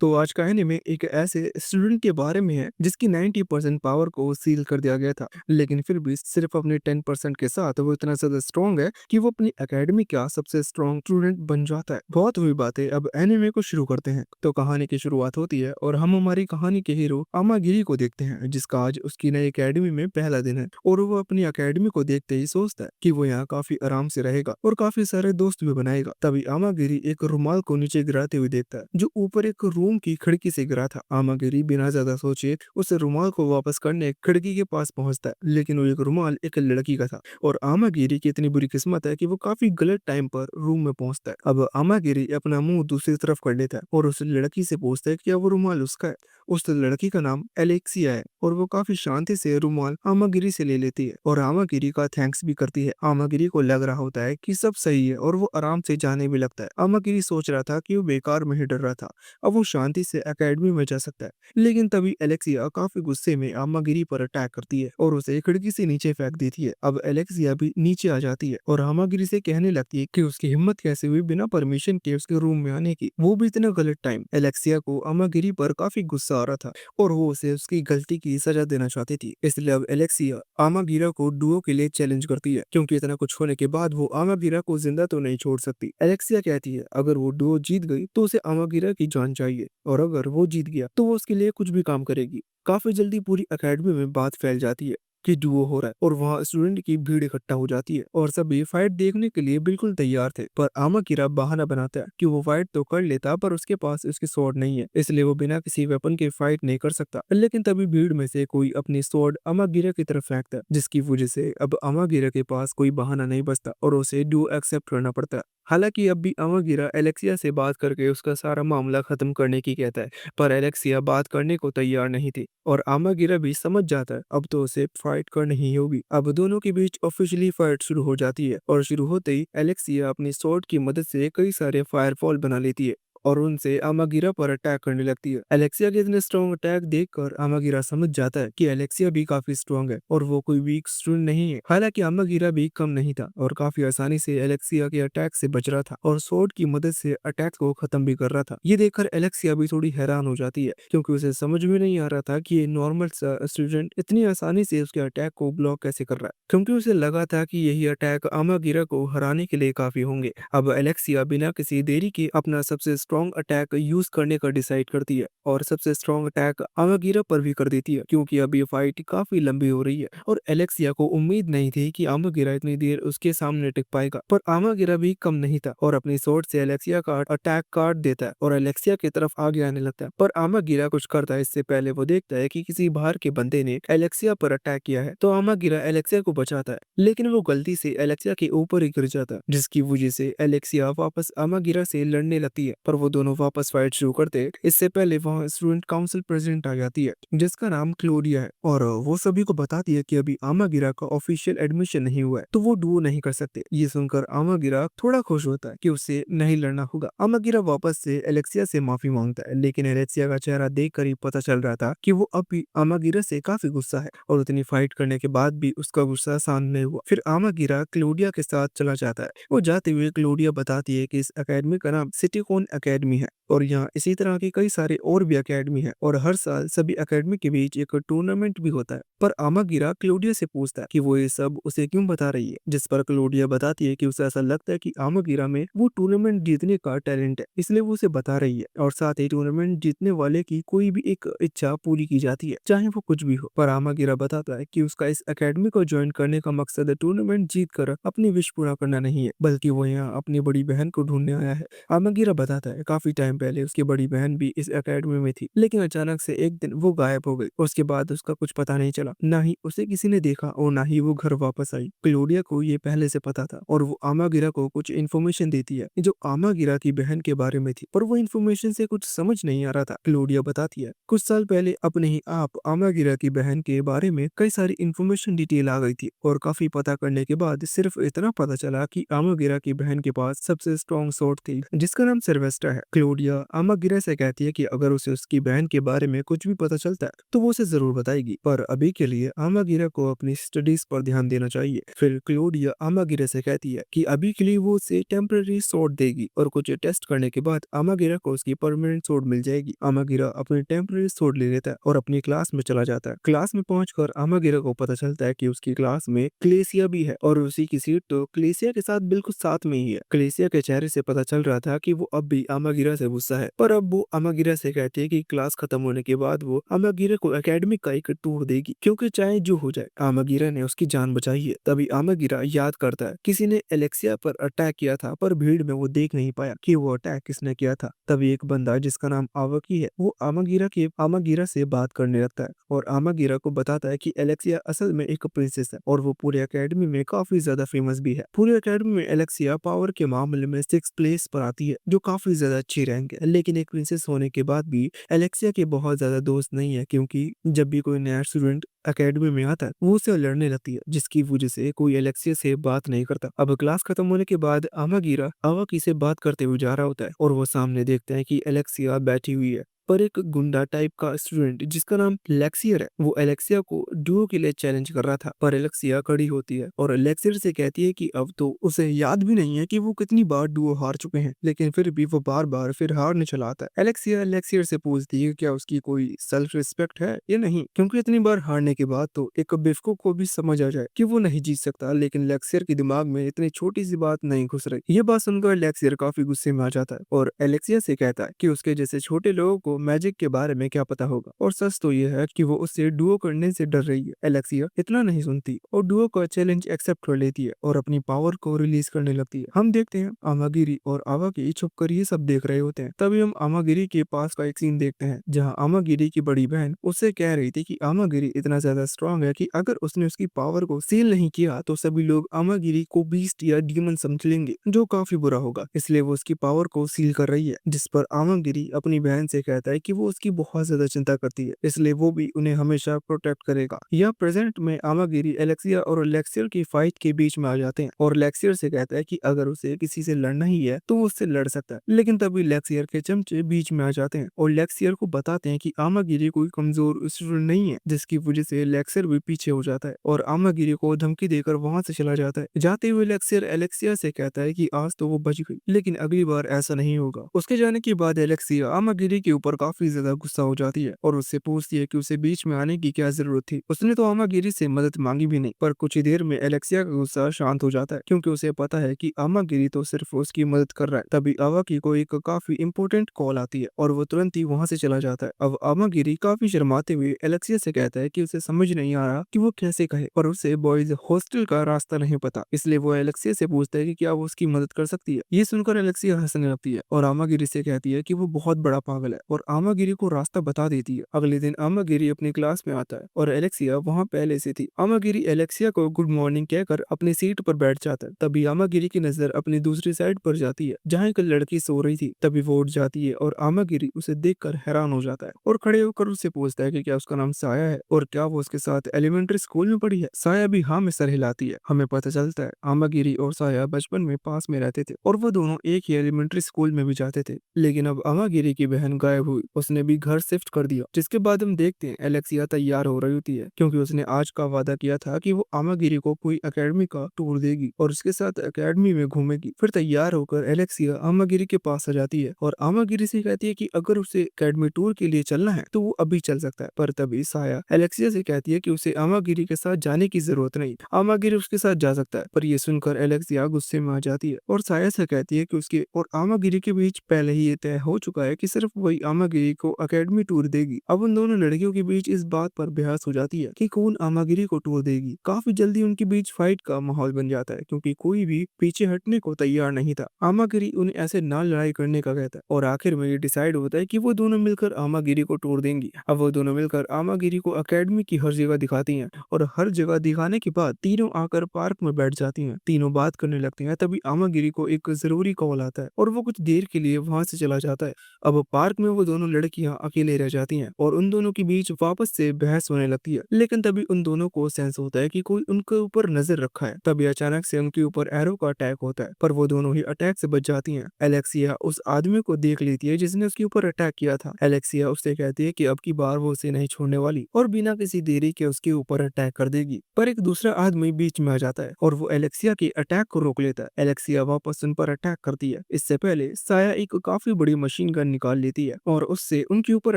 तो आज का एनीमे एक ऐसे स्टूडेंट के बारे में है जिसकी 90% पावर को सील कर दिया गया था, लेकिन फिर भी सिर्फ अपने 10% के साथ वो इतना ज्यादा स्ट्रॉन्ग है कि वो अपनी एकेडमी का सबसे स्ट्रॉन्ग स्टूडेंट बन जाता है। बहुत हुई बातें, अब एनीमे को शुरू करते हैं। तो कहानी की शुरुआत होती है और हम हमारी कहानी के हीरो आमागिरी को देखते हैं, जिसका आज उसकी नई एकेडमी में पहला दिन है। और वो अपनी एकेडमी को देखते ही सोचता है कि वो यहाँ काफी आराम से रहेगा और काफी सारे दोस्त भी बनाएगा। तभी आमागिरी एक रुमाल को नीचे गिराते हुए देखता है जो ऊपर एक रूम की खिड़की से गिरा था। आमागिरी बिना ज्यादा सोचे उस रुमाल को वापस करने खिड़की के पास पहुंचता है, लेकिन वो एक रुमाल एक लड़की का था और आमागिरी की इतनी बुरी किस्मत है कि वो काफी गलत टाइम पर रूम में पहुंचता है। अब आमागिरी अपना मुंह दूसरी तरफ कर लेता है और उस लड़की से पूछता है कि क्या वो रुमाल उसका है। उस लड़की का नाम एलेक्सिया है और वो काफी शांति से रुमाल आमागिरी से ले लेती है और आमागिरी का थैंक्स भी करती है। आमागिरी को लग रहा होता है कि सब सही है और वो आराम से जाने भी लगता है। आमागिरी सोच रहा था कि वो बेकार में ही डर रहा था, अब वो शांति से एकेडमी में जा सकता है। लेकिन तभी एलेक्सिया काफी गुस्से में आमागिरी पर अटैक करती है और उसे खिड़की से नीचे फेंक देती है। अब एलेक्सिया भी नीचे आ जाती है और आमागिरी से कहने लगती है कि उसकी हिम्मत कैसे हुई बिना परमिशन के उसके रूम में आने की, वो भी इतना गलत टाइम। एलेक्सिया को आमागिरी पर काफी गुस्सा आ रहा था और वो उसे उसकी गलती की सजा देना चाहती थी। इसलिए अब एलेक्सिया आमागिरा को डुओ के लिए चैलेंज करती है, क्योंकि इतना कुछ होने के बाद वो आमागिरा को जिंदा तो नहीं छोड़ सकती। एलेक्सिया कहती है अगर वो डुओ जीत गई तो उसे आमागिरा की जान चाहिए और अगर वो जीत गया तो वो उसके लिए कुछ भी काम करेगी। काफी जल्दी पूरी एकेडमी में बात फैल जाती है कि डुओ हो रहा है और वहाँ स्टूडेंट की भीड़ इकट्ठा हो जाती है और सभी फाइट देखने के लिए बिल्कुल तैयार थे। पर आमागिरा बहाना बनाता है कि वो फाइट तो कर लेता पर उसके पास उसकी स्वॉर्ड नहीं है, इसलिए वो बिना किसी वेपन के फाइट नहीं कर सकता। लेकिन तभी भीड़ में से कोई अपनी स्वॉर्ड आमागिरा की तरफ फेंकता है, जिसकी वजह से अब आमागिरा के पास कोई बहाना नहीं बचता और उसे डुओ एक्सेप्ट करना पड़ता है। हालांकि अब भी आमागिरा एलेक्सिया से बात करके उसका सारा मामला खत्म करने की कहता है, पर एलेक्सिया बात करने को तैयार नहीं थी और आमागिरा भी समझ जाता है अब तो उसे फाइट करनी ही होगी। अब दोनों के बीच ऑफिशियली फाइट शुरू हो जाती है और शुरू होते ही एलेक्सिया अपनी स्वॉर्ड की मदद से कई सारे फायरफॉल बना लेती है और उनसे आमागिरा पर अटैक करने लगती है। एलेक्सिया के इतने स्ट्रॉन्ग अटैक देखकर आमागिरा समझ जाता है कि एलेक्सिया भी काफी स्ट्रॉन्ग है और वो कोई वीक स्टूडेंट नहीं है। हालांकि आमागिरा भी कम नहीं था और काफी आसानी से एलेक्सिया के अटैक से बच रहा था और स्वॉर्ड की मदद से अटैक को खत्म भी कर रहा था। ये देखकर एलेक्सिया भी थोड़ी हैरान हो जाती है, क्योंकि उसे समझ में नहीं आ रहा था कि ये नॉर्मल सा स्टूडेंट इतनी आसानी से उसके अटैक को ब्लॉक कैसे कर रहा है, क्योंकि उसे लगा था कि यही अटैक आमागिरा को हराने के लिए काफी होंगे। अब एलेक्सिया बिना किसी देरी के अपना सबसे स्ट्रॉन्ग अटैक यूज करने का डिसाइड करती है और सबसे स्ट्रॉन्ग अटैक आमागिरा पर भी कर देती है, क्योंकि अब ये फाइट काफी लंबी हो रही है और एलेक्सिया को उम्मीद नहीं थी कि आमागिरा इतनी देर उसके सामने टिक पाएगा। पर आमागिरा भी कम नहीं था और अपनी स्वॉर्ड से एलेक्सिया का अटैक काट देता है और एलेक्सिया की तरफ आगे आने लगता है। पर आमागिरा कुछ करता है इससे पहले वो देखता है कि किसी बाहर के बंदे ने एलेक्सिया पर अटैक किया है, तो आमागिरा एलेक्सिया को बचाता है, लेकिन वो गलती से एलेक्सिया के ऊपर ही गिर जाता है, जिसकी वजह से एलेक्सिया वापस आमागिरा से लड़ने लगती है। पर वो दोनों वापस फाइट शुरू करते हैं इससे पहले वहाँ स्टूडेंट काउंसिल प्रेसिडेंट आ जाती है, जिसका नाम क्लोरिया है और वो सभी को बताती है कि अभी आमागिरा का ऑफिशियल एडमिशन नहीं हुआ है, तो वो डुओ नहीं कर सकते। ये सुनकर आमागिरा थोड़ा खुश होता है कि उसे नहीं लड़ना होगा। आमागिरा वापस से एलेक्सिया से माफी मांगता है, लेकिन एलेक्सिया का चेहरा देखकर ही पता चल रहा था कि वो अब भी आमागिरा से काफी गुस्सा है और उतनी फाइट करने के बाद भी उसका गुस्सा शांत नहीं हुआ। फिर आमागिरा क्लोडिया के साथ चला जाता है। वो जाते हुए क्लोडिया बताती है कि इस एकेडमी का नाम सिटीकॉन एकेडमी है और यहाँ इसी तरह के कई सारे और भी एकेडमी है और हर साल सभी एकेडमी के बीच एक टूर्नामेंट भी होता है। पर आमागिरा क्लोडिया से पूछता है कि वो ये सब उसे क्यों बता रही है, जिस पर क्लोडिया बताती है कि उसे ऐसा लगता है कि आमागिरा में वो टूर्नामेंट जीतने का टैलेंट है, इसलिए वो उसे बता रही है और साथ ही टूर्नामेंट जीतने वाले की कोई भी एक इच्छा पूरी की जाती है, चाहे वो कुछ भी हो। पर आमागिरा बताता है कि उसका इस एकेडमी को ज्वाइन करने का मकसद टूर्नामेंट जीत कर अपनी विश पूरा करना नहीं है, बल्कि वो यहाँ अपनी बड़ी बहन को ढूंढने आया है। आमागिरा बताता है काफी टाइम पहले उसकी बड़ी बहन भी इस एकेडमी में थी, लेकिन अचानक से एक दिन वो गायब हो गई। उसके बाद उसका कुछ पता नहीं चला, ना ही उसे किसी ने देखा और ना ही वो घर वापस आई। क्लोडिया को ये पहले से पता था और वो आमागिरा को कुछ इन्फॉर्मेशन देती है जो आमागिरा की बहन के बारे में थी, पर वो इन्फॉर्मेशन से कुछ समझ नहीं आ रहा था। क्लोडिया बताती है कुछ साल पहले अपने ही आप आमागिरा की बहन के बारे में कई सारी इन्फॉर्मेशन डिटेल आ गई थी और काफी पता करने के बाद सिर्फ इतना पता चला कि आमागिरा की बहन के पास सबसे स्ट्रॉन्ग स्वॉर्ड थी जिसका नाम सिल्वेस्टर है। क्लोडिया क्लोडिया आमागिरा से कहती है कि अगर उसे उसकी बहन के बारे में कुछ भी पता चलता है तो वो उसे जरूर बताएगी, पर अभी के लिए आमागिरा को अपनी स्टडीज पर ध्यान देना चाहिए। फिर क्लोडिया आमागिरा से कहती है कि अभी के लिए वो उसे टेम्पररी स्वॉर्ड देगी और कुछ टेस्ट करने के बाद आमागिरा को उसकी परमानेंट स्वॉर्ड मिल जाएगी। आमागिरा अपनी टेम्पररी स्वॉर्ड ले लेता है और अपनी क्लास में चला जाता है। क्लास में पहुंचकर आमागिरा को पता चलता है कि उसकी क्लास में क्लेसिया भी है और उसी की सीट तो क्लेसिया के साथ बिल्कुल साथ में ही है। क्लेसिया के चेहरे से पता चल रहा था कि वो अब भी आमागिरा से गुस्सा है, पर अब वो आमागिरा से कहती है कि क्लास खत्म होने के बाद वो आमागिरा को एकेडमी का एक टूर देगी, क्योंकि चाहे जो हो जाए आमागिरा ने उसकी जान बचाई है। तभी आमागिरा याद करता है किसी ने एलेक्सिया पर अटैक किया था, पर भीड़ में वो देख नहीं पाया कि वो अटैक किसने किया था। तभी एक बंदा जिसका नाम आवकी है वो आमागिरा से बात करने लगता है और आमागिरा को बताता है कि एलेक्सिया असल में एक प्रिंसेस है और वो पूरे एकेडमी में काफी ज्यादा फेमस भी है। पूरे एकेडमी में एलेक्सिया पावर के मामले में 6 प्लेस पर आती है, जो काफी ज्यादा अच्छी रैंक है। लेकिन एक प्रिंसेस होने के बाद भी एलेक्सिया के बहुत ज्यादा दोस्त नहीं है, क्योंकि जब भी कोई नया स्टूडेंट एकेडमी में आता है वो उससे लड़ने लगती है, जिसकी वजह से कोई एलेक्सिया से बात नहीं करता। अब क्लास खत्म होने के बाद आमागिरा आवाकी से बात करते हुए जा रहा होता है और वो सामने देखते हैं कि एलेक्सिया बैठी हुई है, पर एक गुंडा टाइप का स्टूडेंट जिसका नाम लेक्सियर है वो एलेक्सिया को डुओ के लिए चैलेंज कर रहा था। पर एलेक्सिया खड़ी होती है और लेक्सियर से कहती है कि अब तो उसे याद भी नहीं है कि वो कितनी बार डुओ हार चुके हैं, लेकिन फिर भी वो बार बार फिर हारने चला आता है। एलेक्सिया लेक्सियर से पूछती है कि क्या उसकी कोई सेल्फ रिस्पेक्ट है या नहीं, क्योंकि इतनी बार हारने के बाद तो एक बेवकूफ को भी समझ आ जाए कि वो नहीं जीत सकता। लेकिन लेक्सियर के दिमाग में इतनी छोटी सी बात नहीं घुस रही। ये बात सुनकर लेक्सियर काफी गुस्से में आ जाता है और एलेक्सिया से कहता है कि उसके जैसे छोटे लोगों को मैजिक के बारे में क्या पता होगा, और सच तो ये है कि वो उससे डुओ करने से डर रही है। एलेक्सिया इतना नहीं सुनती और डुओ का चैलेंज एक्सेप्ट कर लेती है और अपनी पावर को रिलीज करने लगती है। हम देखते हैं आमागिरी और आवाकी छुप कर ये सब देख रहे होते हैं। तभी हम आमागिरी के पास का एक सीन देखते हैं जहाँ आमागिरी की बड़ी बहन उससे कह रही थी कि आमागिरी इतना ज्यादा स्ट्रांग है कि अगर उसने उसकी पावर को सील नहीं किया तो सभी लोग आमागिरी को बीस्ट या डीमन समझ लेंगे, जो काफी बुरा होगा। इसलिए वो उसकी पावर को सील कर रही है, जिस पर आमागिरी अपनी बहन से कहता है कि वो उसकी बहुत ज्यादा चिंता करती है, इसलिए वो भी उन्हें हमेशा प्रोटेक्ट करेगा। यह प्रेजेंट में आमागिरी एलेक्सिया और लेक्सियर की फाइट के बीच में आ जाते हैं और लेक्सियर से कहता है कि अगर उसे किसी से लड़ना ही है तो वो उससे लड़ सकता है। लेकिन तभी लेक्सियर के चमचे बीच में आ जाते हैं और लेक्सियर को बताते हैं कि आमागिरी कोई कमजोर स्टूडेंट नहीं है, जिसकी वजह से लेक्सियर भी पीछे हो जाता है और आमागिरी को धमकी देकर वहां से चला जाता है। जाते हुए लेक्सियर एलेक्सिया से कहता है कि आज तो वो बच गई, लेकिन अगली बार ऐसा नहीं होगा। उसके जाने के बाद एलेक्सिया आमागिरी के ऊपर काफी ज्यादा गुस्सा हो जाती है और उससे पूछती है कि उसे बीच में आने की क्या जरूरत थी। उसने तो आमागिरी से मदद मांगी भी नहीं। पर कुछ ही देर में एलेक्सिया का गुस्सा शांत हो जाता है, क्योंकि उसे पता है कि आमागिरी तो सिर्फ उसकी मदद कर रहा है। तभी आवाकी को एक काफी इंपॉर्टेंट कॉल आती है और वो तुरंत ही वहां से चला जाता है। अब आमागिरी काफी शर्माते हुए एलेक्सिया से कहता है कि उसे समझ नहीं आ रहा कि वो कैसे कहे, पर उसे बॉयज हॉस्टल का रास्ता नहीं पता, इसलिए वो एलेक्सिया से पूछता है कि क्या वो उसकी मदद कर सकती है। ये सुनकर एलेक्सिया हंसने लगती है और आमागिरी से कहती है कि वो बहुत बड़ा पागल है और आमागिरी को रास्ता बता देती है। अगले दिन आमागिरी अपनी क्लास में आता है और एलेक्सिया वहाँ पहले से थी। आमागिरी एलेक्सिया को गुड मॉर्निंग कहकर अपनी सीट पर बैठ जाता है। तभी आमागिरी की नजर अपनी दूसरी साइड पर जाती है जहाँ एक लड़की सो रही थी। तभी वो उठ जाती है और आमागिरी उसे देखकर हैरान हो जाता है और खड़े होकर उससे पूछता है कि क्या उसका नाम साया है और क्या वो उसके साथ एलिमेंट्री स्कूल में पढ़ी है। साया भी हाँ में सर हिलाती है। हमें पता चलता है आमागिरी और साया बचपन में पास में रहते थे और वो दोनों एक ही एलिमेंट्री स्कूल में भी जाते थे। लेकिन अब आमागिरी की बहन गायब हुई, उसने भी घर शिफ्ट कर दिया। जिसके बाद हम देखते हैं एलेक्सिया तैयार हो रही होती है, क्योंकि उसने आज का वादा किया था कि वो आमागिरी को कोई एकेडमी का टूर देगी और उसके साथ एकेडमी में घूमेगी। फिर तैयार होकर एलेक्सिया आमागिरी के पास आ जाती है और आमागिरी से कहती है कि अगर उसे एकेडमी टूर के लिए चलना है तो वो अभी चल सकता है। पर तभी साया एलेक्सिया से कहती है कि उसे आमागिरी के साथ जाने की जरूरत नहीं, आमागिरी उसके साथ जा सकता है। पर ये सुनकर एलेक्सिया गुस्से में आ जाती है और साया से कहती है कि उसके और आमागिरी के बीच पहले ही ये तय हो चुका है कि सिर्फ वही आमागिरी को एकेडमी टूर देगी। अब उन दोनों लड़कियों के बीच इस बात पर बहस हो जाती है कि कौन आमागिरी को टूर देगी। काफी जल्दी उनके बीच फाइट का माहौल बन जाता है, क्योंकि कोई भी पीछे हटने को तैयार नहीं था। आमागिरी उन्हें ऐसे ना लड़ाई करने का कहता है और आखिर में ये डिसाइड होता है कि वो दोनों मिलकर आमागिरी को टूर देंगी। अब वो दोनों मिलकर आमागिरी को एकेडमी की हर जगह दिखाती हैं और हर जगह दिखाने के बाद तीनों आकर पार्क में बैठ जाती हैं। तीनों बात करने लगती हैं। तभी आमागिरी को एक जरूरी कॉल आता है और वो कुछ देर के लिए वहां से चला जाता है। अब पार्क में वो दोनों लड़कियां अकेले रह जाती हैं और उन दोनों के बीच वापस से बहस होने लगती है। लेकिन तभी उन दोनों को सेंस होता है कि कोई उनके ऊपर नजर रखा है। तभी अचानक से उनके ऊपर एरो का अटैक होता है, पर वो दोनों ही अटैक से बच जाती हैं। एलेक्सिया उस आदमी को देख लेती है जिसने उसके ऊपर अटैक किया था। एलेक्सिया उससे कहती है कि अब की बार वो उसे नहीं छोड़ने वाली और बिना किसी देरी के उसके ऊपर अटैक कर देगी। पर एक दूसरा आदमी बीच में आ जाता है और वो एलेक्सिया के अटैक को रोक लेता है। एलेक्सिया वापस उन पर अटैक करती है। इससे पहले साया एक काफी बड़ी मशीन गन निकाल लेती है और उससे उनके ऊपर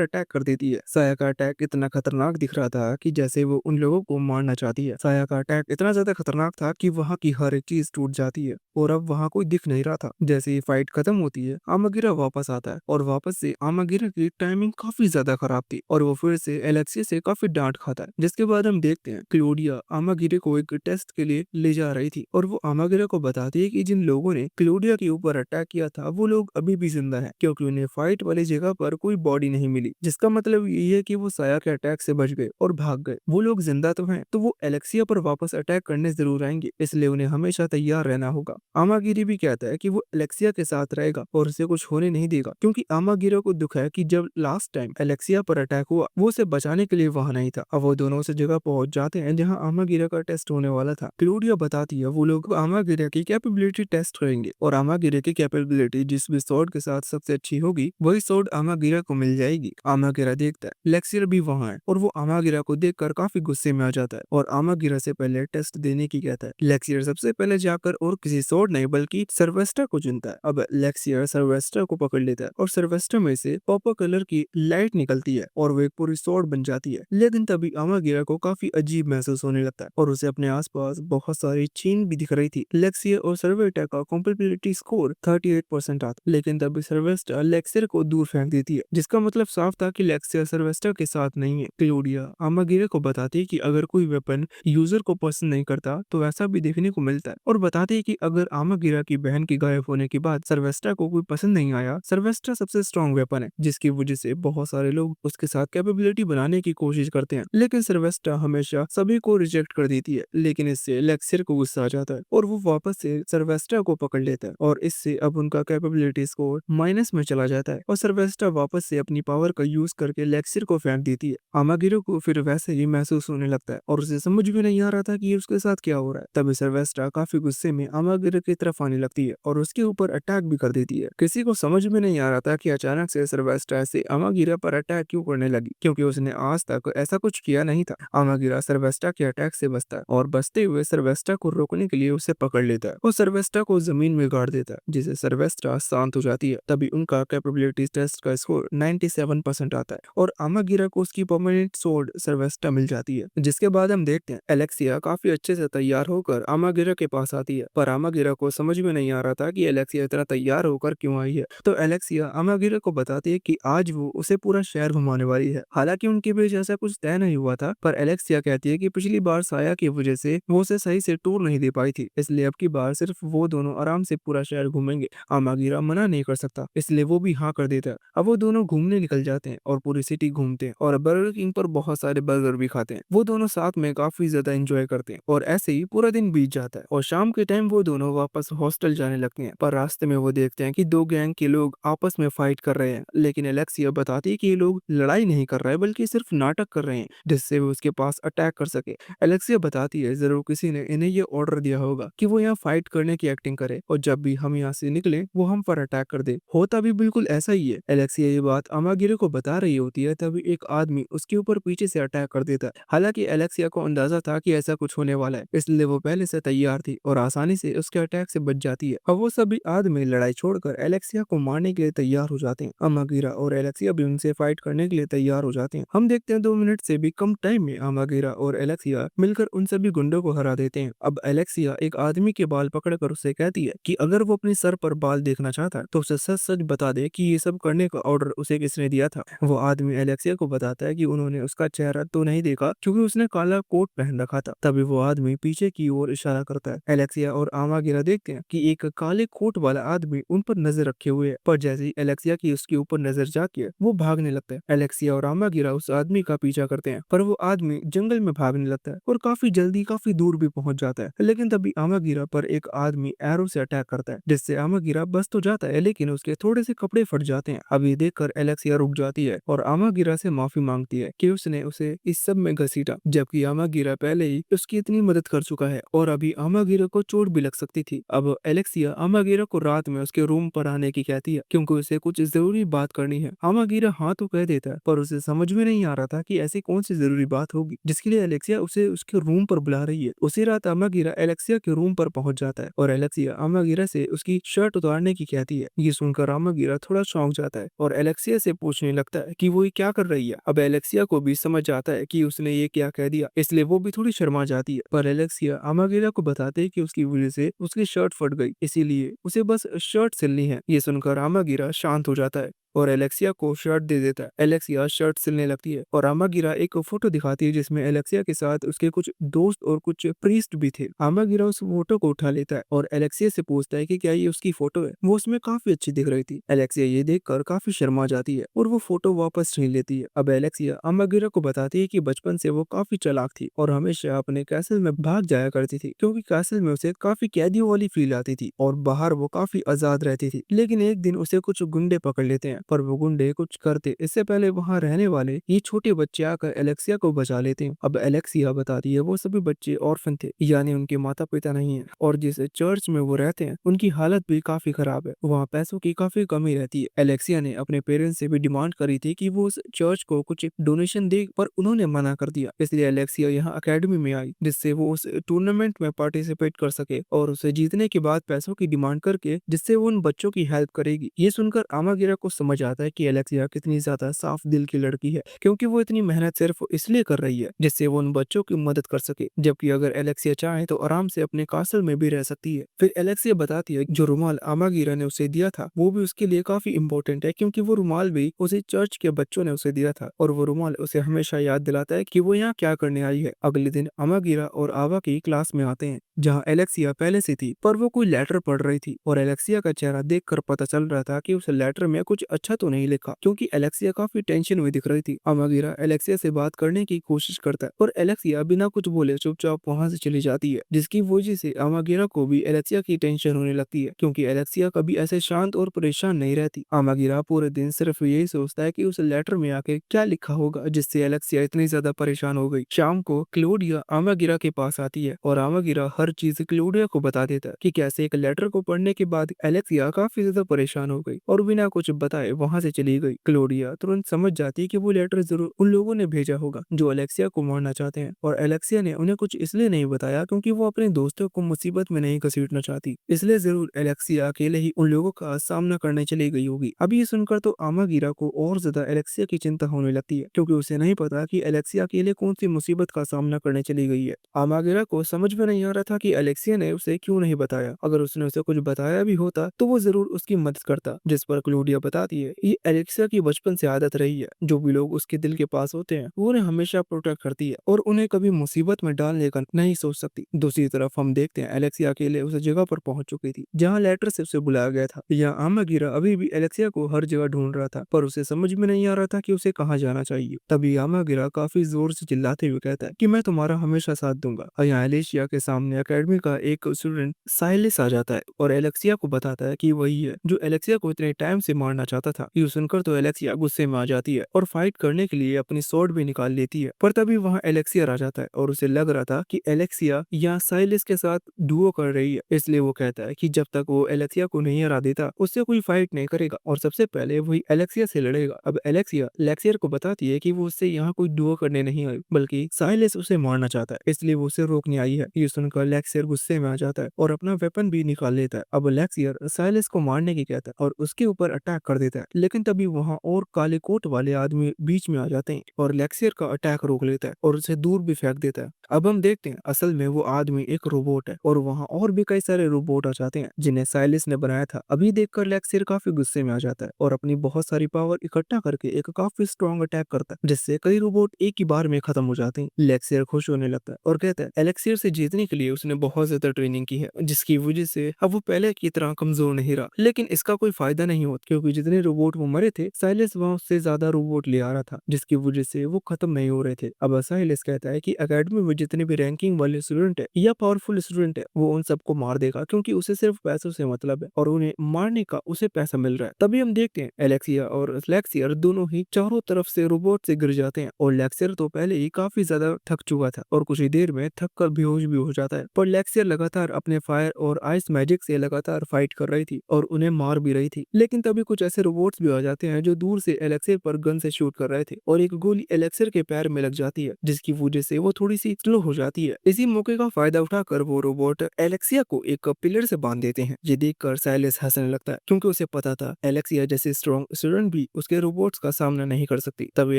अटैक कर देती है। साया का अटैक इतना खतरनाक दिख रहा था कि जैसे वो उन लोगों को मारना चाहती है। साया का अटैक इतना ज्यादा खतरनाक था कि वहाँ की हर एक चीज टूट जाती है और अब वहाँ कोई दिख नहीं रहा था। जैसे ही फाइट खत्म होती है, आमागिरा वापस आता है और वापस से आमागिरा की टाइमिंग काफी ज्यादा खराब थी और वो फिर से एलेक्सिया से काफी डांट खाता है। जिसके बाद हम देखते हैं क्लोडिया आमागिरा को एक टेस्ट के लिए ले जा रही थी और वो आमागिरा को बताती है कि जिन लोगों ने क्लोडिया के ऊपर अटैक किया था वो लोग अभी भी जिंदा हैं, क्योंकि उन्हें फाइट वाली जगह पर कोई बॉडी नहीं मिली। जिसका मतलब ये है कि वो साया के अटैक से बच गए और भाग गए। वो लोग जिंदा तो हैं, तो वो एलेक्सिया पर वापस अटैक करने जरूर आएंगे, इसलिए उन्हें हमेशा तैयार रहना होगा। आमागिरी भी कहता है कि वो एलेक्सिया के साथ रहेगा और उसे कुछ होने नहीं देगा, क्योंकि आमागिरा को दुख है कि जब लास्ट टाइम एलेक्सिया पर अटैक हुआ वो उसे बचाने के लिए वहां नहीं था। अब वो दोनों उस जगह पहुंच जाते हैं जहां आमागिरा का टेस्ट होने वाला था। क्लोडिया बताती है वो लोग आमागिरा की कैपेबिलिटी टेस्ट करेंगे और आमागिरा की कैपेबिलिटी जिस भी स्वॉर्ड के साथ सबसे अच्छी होगी वही स्वॉर्ड आमागिरा को मिल जाएगी। आमागिरा देखता है लेक्सियर भी वहां है और वो आमागिरा को देखकर काफी गुस्से में आ जाता है और आमागिरा से पहले टेस्ट देने की कहता है। लेक्सियर सबसे पहले जाकर और किसी स्वॉर्ड नहीं बल्कि सर्वेस्टा को चुनता है। अब लेक्सियर सर्वेस्टा को पकड़ लेता है और सर्वेस्टा में से पर्पल कलर की लाइट निकलती है और वो एक पूरी स्वॉर्ड बन जाती है। लेकिन तभी आमागिरा को काफी अजीब महसूस होने लगता है और उसे अपने आसपास बहुत सारी चेन भी दिख रही थी। लेक्सियर और सर्वेस्टा का कंपेटिबिलिटी स्कोर 38% आता, लेकिन तभी सर्वेस्टा लेक्सियर को दूर फेंक देती है, जिसका मतलब साफ था कि लेक्सियर सर्वेस्टा के साथ नहीं है। क्लोडिया आमागिरा को बताती है कि अगर कोई वेपन यूजर को पसंद नहीं करता तो ऐसा भी देखने को मिलता है और बताती है कि अगर आमागिरा की बहन के गायब होने के बाद सर्वेस्टा को कोई पसंद नहीं आया, सर्वेस्टा सबसे स्ट्रॉन्ग वेपन है, जिसकी वजह से बहुत सारे लोग उसके साथ कैपेबिलिटी बनाने की कोशिश करते हैं। लेकिन सर्वेस्टा हमेशा सभी को रिजेक्ट कर देती है। लेकिन इससे लेक्सियर को गुस्सा आ जाता है और वो वापस से सर्वेस्टा को पकड़ लेता है और इससे अब उनका कैपेबिलिटी स्कोर माइनस में चला जाता है और सर्वेस्टा वापस से अपनी पावर का यूज करके लेक्सियर को फेंक देती है। आमागिरो को फिर वैसे ही महसूस होने लगता है और उसे समझ भी नहीं आ रहा था कि ये उसके साथ क्या हो रहा है। तभी सर्वेस्टा काफी गुस्से में आमागिरो की तरफ आने लगती है और उसके ऊपर अटैक भी कर देती है। किसी को समझ में नहीं आ रहा था कि अचानक से सर्वेस्टा ऐसे आमागिरा पर अटैक क्यों करने लगी, क्योंकि उसने आज तक ऐसा कुछ किया नहीं था। आमागिरा सर्वेस्टा के अटैक से बचता है और बचते हुए सर्वेस्टा को रोकने के लिए उसे पकड़ लेता है और सर्वेस्टा को जमीन में गाड़ देता है, जिसे सर्वेस्टा शांत हो जाती है। तभी उनका कैपेबिलिटी टेस्ट का स्कोर 97% आता है और आमागिरा को उसकी परमानेंट स्वॉर्ड सर्वेस्टा मिल जाती है। जिसके बाद हम देखते हैं एलेक्सिया काफी अच्छे से तैयार होकर आमागिरा के पास आती है, पर आमागिरा को समझ में नहीं आ रहा था कि एलेक्सिया इतना तैयार होकर क्यों आई है। तो एलेक्सिया आमागिरा को बताती है कि आज वो उसे पूरा शहर घुमाने वाली है। हालांकि उनके बीच ऐसा कुछ तय नहीं हुआ था, पर एलेक्सिया कहती है कि पिछली बार साया की वजह से वो उसे सही से टूर नहीं दे पाई थी, इसलिए अब की बार सिर्फ वो दोनों आराम से पूरा शहर घूमेंगे। आमागिरा मना नहीं कर सकता, इसलिए वो भी हाँ कर देता है। अब वो दोनों घूमने निकल जाते हैं और पूरी सिटी घूमते हैं और बर्गर किंग पर बहुत सारे बर्गर भी खाते हैं। वो दोनों साथ में काफी ज्यादा एंजॉय करते हैं और ऐसे ही पूरा दिन बीत जाता है और शाम के टाइम वो दोनों वापस हॉस्टल जाने लगते हैं। पर रास्ते में वो देखते हैं कि दो गैंग के लोग आपस में फाइट कर रहे हैं, लेकिन एलेक्सिया बताती है कि ये लोग लड़ाई नहीं कर रहे बल्कि सिर्फ नाटक कर रहे हैं, जिससे वो उसके पास अटैक कर सके। एलेक्सिया बताती है जरूर किसी ने इन्हें ये ऑर्डर दिया होगा कि वो यहाँ फाइट करने की एक्टिंग करे और जब भी हम यहाँ से निकले वो हम पर अटैक कर दे। होता भी बिल्कुल ऐसा ही है। एलेक्सिया ये बात आमागिरो को बता रही होती है, तभी एक आदमी उसके ऊपर पीछे से अटैक कर देता है। हालांकि एलेक्सिया को अंदाजा था कि ऐसा कुछ होने वाला है, इसलिए वो पहले से तैयार थी और आसानी से उसके अटैक से बच जाती है। अब वो सभी आदमी लड़ाई छोड़कर एलेक्सिया को मारने के लिए तैयार हो जाते हैं। आमागिरा और एलेक्सिया भी उनसे फाइट करने के लिए तैयार हो जाते हैं। हम देखते हैं 2 मिनट से भी कम टाइम में आमागिरा और एलेक्सिया मिलकर उन सभी गुंडों को हरा देते हैं। अब एलेक्सिया एक आदमी के बाल पकड़कर उसे कहती है कि अगर वो अपने सर पर बाल देखना चाहता है तो उसे सच सच बता दे कि ये सब करने का ऑर्डर उसे किसने दिया था। वो आदमी एलेक्सिया को बताता है कि उन्होंने उसका चेहरा तो नहीं देखा क्योंकि उसने काला कोट पहन रखा था। तभी वो आदमी पीछे की ओर इशारा करता है। एलेक्सिया और आमागिरा देखते हैं कि एक काले कोट वाला आदमी उन पर नजर रखे हुए है, पर जैसे ही एलेक्सिया की उसके ऊपर नजर जाती है वो भागने लगता है। एलेक्सिया और आमागिरा उस आदमी का पीछा करते हैं, पर वो आदमी जंगल में भागने लगता है और काफी जल्दी काफी दूर भी पहुंच जाता है। लेकिन तभी आमागिरा पर एक आदमी एरो से अटैक करता है, जिससे आमागिरा बच तो जाता है लेकिन उसके थोड़े से कपड़े फट जाते हैं। अब ये देखकर एलेक्सिया रुक जाती है और आमागिरा से माफी मांगती है कि उसने उसे इस सब में घसीटा, जबकि आमागिरा पहले ही उसकी इतनी मदद कर चुका है और अभी आमागिरा को चोट भी लग सकती थी। अब एलेक्सिया आमागिरा को रात में उसके रूम पर आने की कहती है क्योंकि उसे कुछ जरूरी बात करनी है। आमागिरा हाँ तो कह देता है पर उसे समझ में नहीं आ रहा था कि ऐसी कौन सी जरूरी बात होगी जिसके लिए एलेक्सिया उसे उसके रूम पर बुला रही है। उसी रात आमागिरा एलेक्सिया के रूम पर पहुंच जाता है और एलेक्सिया आमागिरा से उसकी शर्ट उतारने की कहती है। ये सुनकर आमागिरा थोड़ा चौंक जाता है और एलेक्सिया से पूछने लगता है कि वो ये क्या कर रही है। अब एलेक्सिया को भी समझ आता है कि उसने ये क्या कह दिया, इसलिए वो भी थोड़ी शर्मा जाती है। पर एलेक्सिया आमागिरा को बताते है कि उसकी वजह से उसकी शर्ट फट गई, इसीलिए उसे बस शर्ट सिलनी है। ये सुनकर आमागिरा शांत हो जाता है और एलेक्सिया को शर्ट दे देता है। एलेक्सिया शर्ट सिलने लगती है और आमागिरा एक फोटो दिखाती है जिसमें एलेक्सिया के साथ उसके कुछ दोस्त और कुछ प्रीस्ट भी थे। आमागिरा उस फोटो को उठा लेता है और एलेक्सिया से पूछता है कि क्या ये उसकी फोटो है। वो उसमें काफी अच्छी दिख रही थी। एलेक्सिया ये देखकर काफी शर्मा जाती है और वो फोटो वापस छीन लेती है। अब एलेक्सिया आमागिरा को बताती है कि बचपन से वो काफी चालाक थी और हमेशा अपने कैसल में भाग जाया करती थी क्योंकि कैसल में उसे काफी कैदियों वाली फील आती थी और बाहर वो काफी आजाद रहती थी। लेकिन एक दिन उसे कुछ गुंडे पकड़ लेते हैं पर वो गुंडे कुछ करते इससे पहले वहां रहने वाले ये छोटे बच्चे आकर एलेक्सिया को बचा लेते हैं। अब एलेक्सिया बताती है वो सभी बच्चे ऑर्फन थे, यानी उनके माता पिता नहीं है और जिस चर्च में वो रहते हैं उनकी हालत भी काफी खराब है, वहाँ पैसों की काफी कमी रहती है। एलेक्सिया ने अपने पेरेंट्स से भी डिमांड करी थी कि वो उस चर्च को कुछ डोनेशन दे पर उन्होंने मना कर दिया, इसलिए एलेक्सिया यहाँ अकेडमी में आई जिससे वो उस टूर्नामेंट में पार्टिसिपेट कर सके और उसे जीतने के बाद पैसों की डिमांड करके जिससे वो उन बच्चों की हेल्प करेगी। ये सुनकर आमागिरा को समझ आता है कि एलेक्सिया कितनी ज्यादा साफ दिल की लड़की है क्योंकि वो इतनी मेहनत सिर्फ इसलिए कर रही है जिससे वो उन बच्चों की मदद कर सके, जबकि अगर एलेक्सिया चाहे तो आराम से अपने कासल में भी रह सकती है। फिर एलेक्सिया बताती है जो रुमाल आमागिरा ने उसे दिया था वो भी उसके लिए काफी इंपॉर्टेंट है क्योंकि वो रुमाल भी उसे चर्च के बच्चों ने उसे दिया था और वो रुमाल उसे हमेशा याद दिलाता है कि वो यहाँ क्या करने आई है। अगले दिन आमागिरा और आवा की क्लास में आते हैं जहाँ एलेक्सिया पहले से थी पर वो कोई लेटर पढ़ रही थी और एलेक्सिया का चेहरा देखकर पता चल रहा था कि उस लेटर में कुछ अच्छा तो नहीं लिखा क्योंकि एलेक्सिया काफी टेंशन में दिख रही थी। आमागिरा एलेक्सिया से बात करने की कोशिश करता है और एलेक्सिया बिना कुछ बोले चुपचाप वहां से चली जाती है जिसकी वजह से आमागिरा को भी एलेक्सिया की टेंशन होने लगती है क्योंकि एलेक्सिया कभी ऐसे शांत और परेशान नहीं रहती। आमागिरा पूरे दिन सिर्फ यही सोचता है कि उस लेटर में आके क्या लिखा होगा जिससे एलेक्सिया इतनी ज्यादा परेशान हो गई। शाम को क्लोडिया आमागिरा के पास आती है और आमागिरा हर चीज क्लोडिया को बता देता है कि कैसे एक लेटर को पढ़ने के बाद एलेक्सिया काफी ज्यादा परेशान हो गई और बिना कुछ बताए वहां से चली गई। क्लोडिया तुरंत समझ जाती है कि वो लेटर जरूर उन लोगों ने भेजा होगा जो एलेक्सिया को मारना चाहते हैं और एलेक्सिया ने उन्हें कुछ इसलिए नहीं बताया क्योंकि वो अपने दोस्तों को मुसीबत में नहीं घसीटना चाहती, इसलिए जरूर एलेक्सिया अकेले ही उन लोगों का सामना करने चली गई होगी। अब ये सुनकर तो आमागिरा को और ज्यादा एलेक्सिया की चिंता होने लगती है क्योंकि उसे नहीं पता कि एलेक्सिया अकेले कौन सी मुसीबत का सामना करने चली गई है। आमागिरा को समझ में नहीं आ रहा था कि एलेक्सिया ने उसे क्यों नहीं बताया, अगर उसने उसे कुछ बताया भी होता तो वो जरूर उसकी मदद करता। जिस पर क्लोडिया बताती है ये एलेक्सिया की बचपन से आदत रही है, जो भी लोग उसके दिल के पास होते हैं वो उन्हें हमेशा प्रोटेक्ट करती है और उन्हें कभी मुसीबत में डालने का नहीं सोच सकती। दूसरी तरफ हम देखते हैं एलेक्सिया अकेले उस जगह पर पहुंच चुकी थी जहाँ लेटर से उसे बुलाया गया था। यहाँ आमागिरा अभी भी एलेक्सिया को हर जगह ढूंढ रहा था पर उसे समझ में नहीं आ रहा था कि उसे कहाँ जाना चाहिए। तभी आमागिरा काफी जोर से चिल्लाते हुए कहता है कि मैं तुम्हारा हमेशा साथ दूंगा। और यहाँ एलेक्सिया के सामने अकेडमी का एक स्टूडेंट साइलिस आ जाता है और एलेक्सिया को बताता है कि वही है जो एलेक्सिया को इतने टाइम से मारना चाहता था। ये सुनकर तो एलेक्सिया गुस्से में आ जाती है और फाइट करने के लिए अपनी स्वॉर्ड भी निकाल लेती है, पर तभी वहाँ एलेक्सिया आ जाता है और उसे लग रहा था कि एलेक्सिया यहाँ साइलिस के साथ डुओ कर रही है, इसलिए वो कहता है कि जब तक वो एलेक्सिया को नहीं हरा देता उससे कोई फाइट नहीं करेगा और सबसे पहले वही एलेक्सिया से लड़ेगा। अब एलेक्सिया लेक्सियर को बताती है कि वो उससे यहाँ कोई डुओ करने नहीं आई बल्कि साइलिस उसे मारना चाहता है, इसलिए वो उसे रोकने आई है। ये सुनकर लेक्सियर गुस्से में आ जाता है और अपना वेपन भी निकाल लेता है। अब लेक्सियर साइलिस को मारने की कहता है और उसके ऊपर अटैक कर देता है, लेकिन तभी वहाँ और काले कोट वाले आदमी बीच में आ जाते हैं और लेक्सियर का अटैक रोक लेता है और उसे दूर भी फेंक देता है। अब हम देखते हैं असल में वो आदमी एक रोबोट है और वहाँ और भी कई सारे रोबोट आ जाते हैं जिन्हें साइलिस ने बनाया था। अभी देखकर लेक्सियर काफी गुस्से में आ जाता है और अपनी बहुत सारी पावर इकट्ठा करके एक काफी स्ट्रॉन्ग अटैक करता है जिससे कई रोबोट एक ही बार में खत्म हो जाते हैं। लेक्सियर खुश होने लगता है और कहता है एलेक्सियर से जीतने के लिए उसने बहुत ज्यादा ट्रेनिंग की है जिसकी वजह से अब वो पहले की तरह कमजोर नहीं रहा, लेकिन इसका कोई फायदा नहीं होता क्योंकि जितने रोबोट वो मरे थे, साइलेंस वहाँ उससे ज्यादा रोबोट ले आ रहा था, जिसकी वजह से वो खत्म नहीं हो रहे थे। अब साइलेंस कहता है कि एकेडमी में जितने भी रैंकिंग वाले स्टूडेंट है या पावरफुल स्टूडेंट है, वो उन सबको मार देगा, क्योंकि उसे सिर्फ पैसों से मतलब है और उन्हें मारने का उसे पैसा मिल रहा है। तभी हम देखते हैं एलेक्सिया और लेक्सियर दोनों ही चारों तरफ से रोबोट से गिर जाते हैं, और लेक्सियर तो पहले ही काफी ज्यादा थक चुका था और कुछ ही देर में थक कर बेहोश भी हो जाता है। पर लेक्सियर लगातार अपने फायर और आइस मैजिक से लगातार फाइट कर रही थी और उन्हें मार भी रही थी। लेकिन तभी कुछ ऐसे रोबोट्स भी आ जाते हैं जो दूर से एलेक्सियर पर गन से शूट कर रहे थे, और एक गोली एलेक्सियर के पैर में लग जाती है, जिसकी वजह से वो थोड़ी सी स्लो हो जाती है। इसी मौके का फायदा उठाकर वो रोबोट एलेक्सिया को एक पिलर से बांध देते हैं। ये देखकर साइलेंस हंसने लगता है, क्योंकि उसे पता था एलेक्सिया जैसे स्ट्रॉन्ग स्टूडेंट भी उसके रोबोट्स का सामना नहीं कर सकती। तभी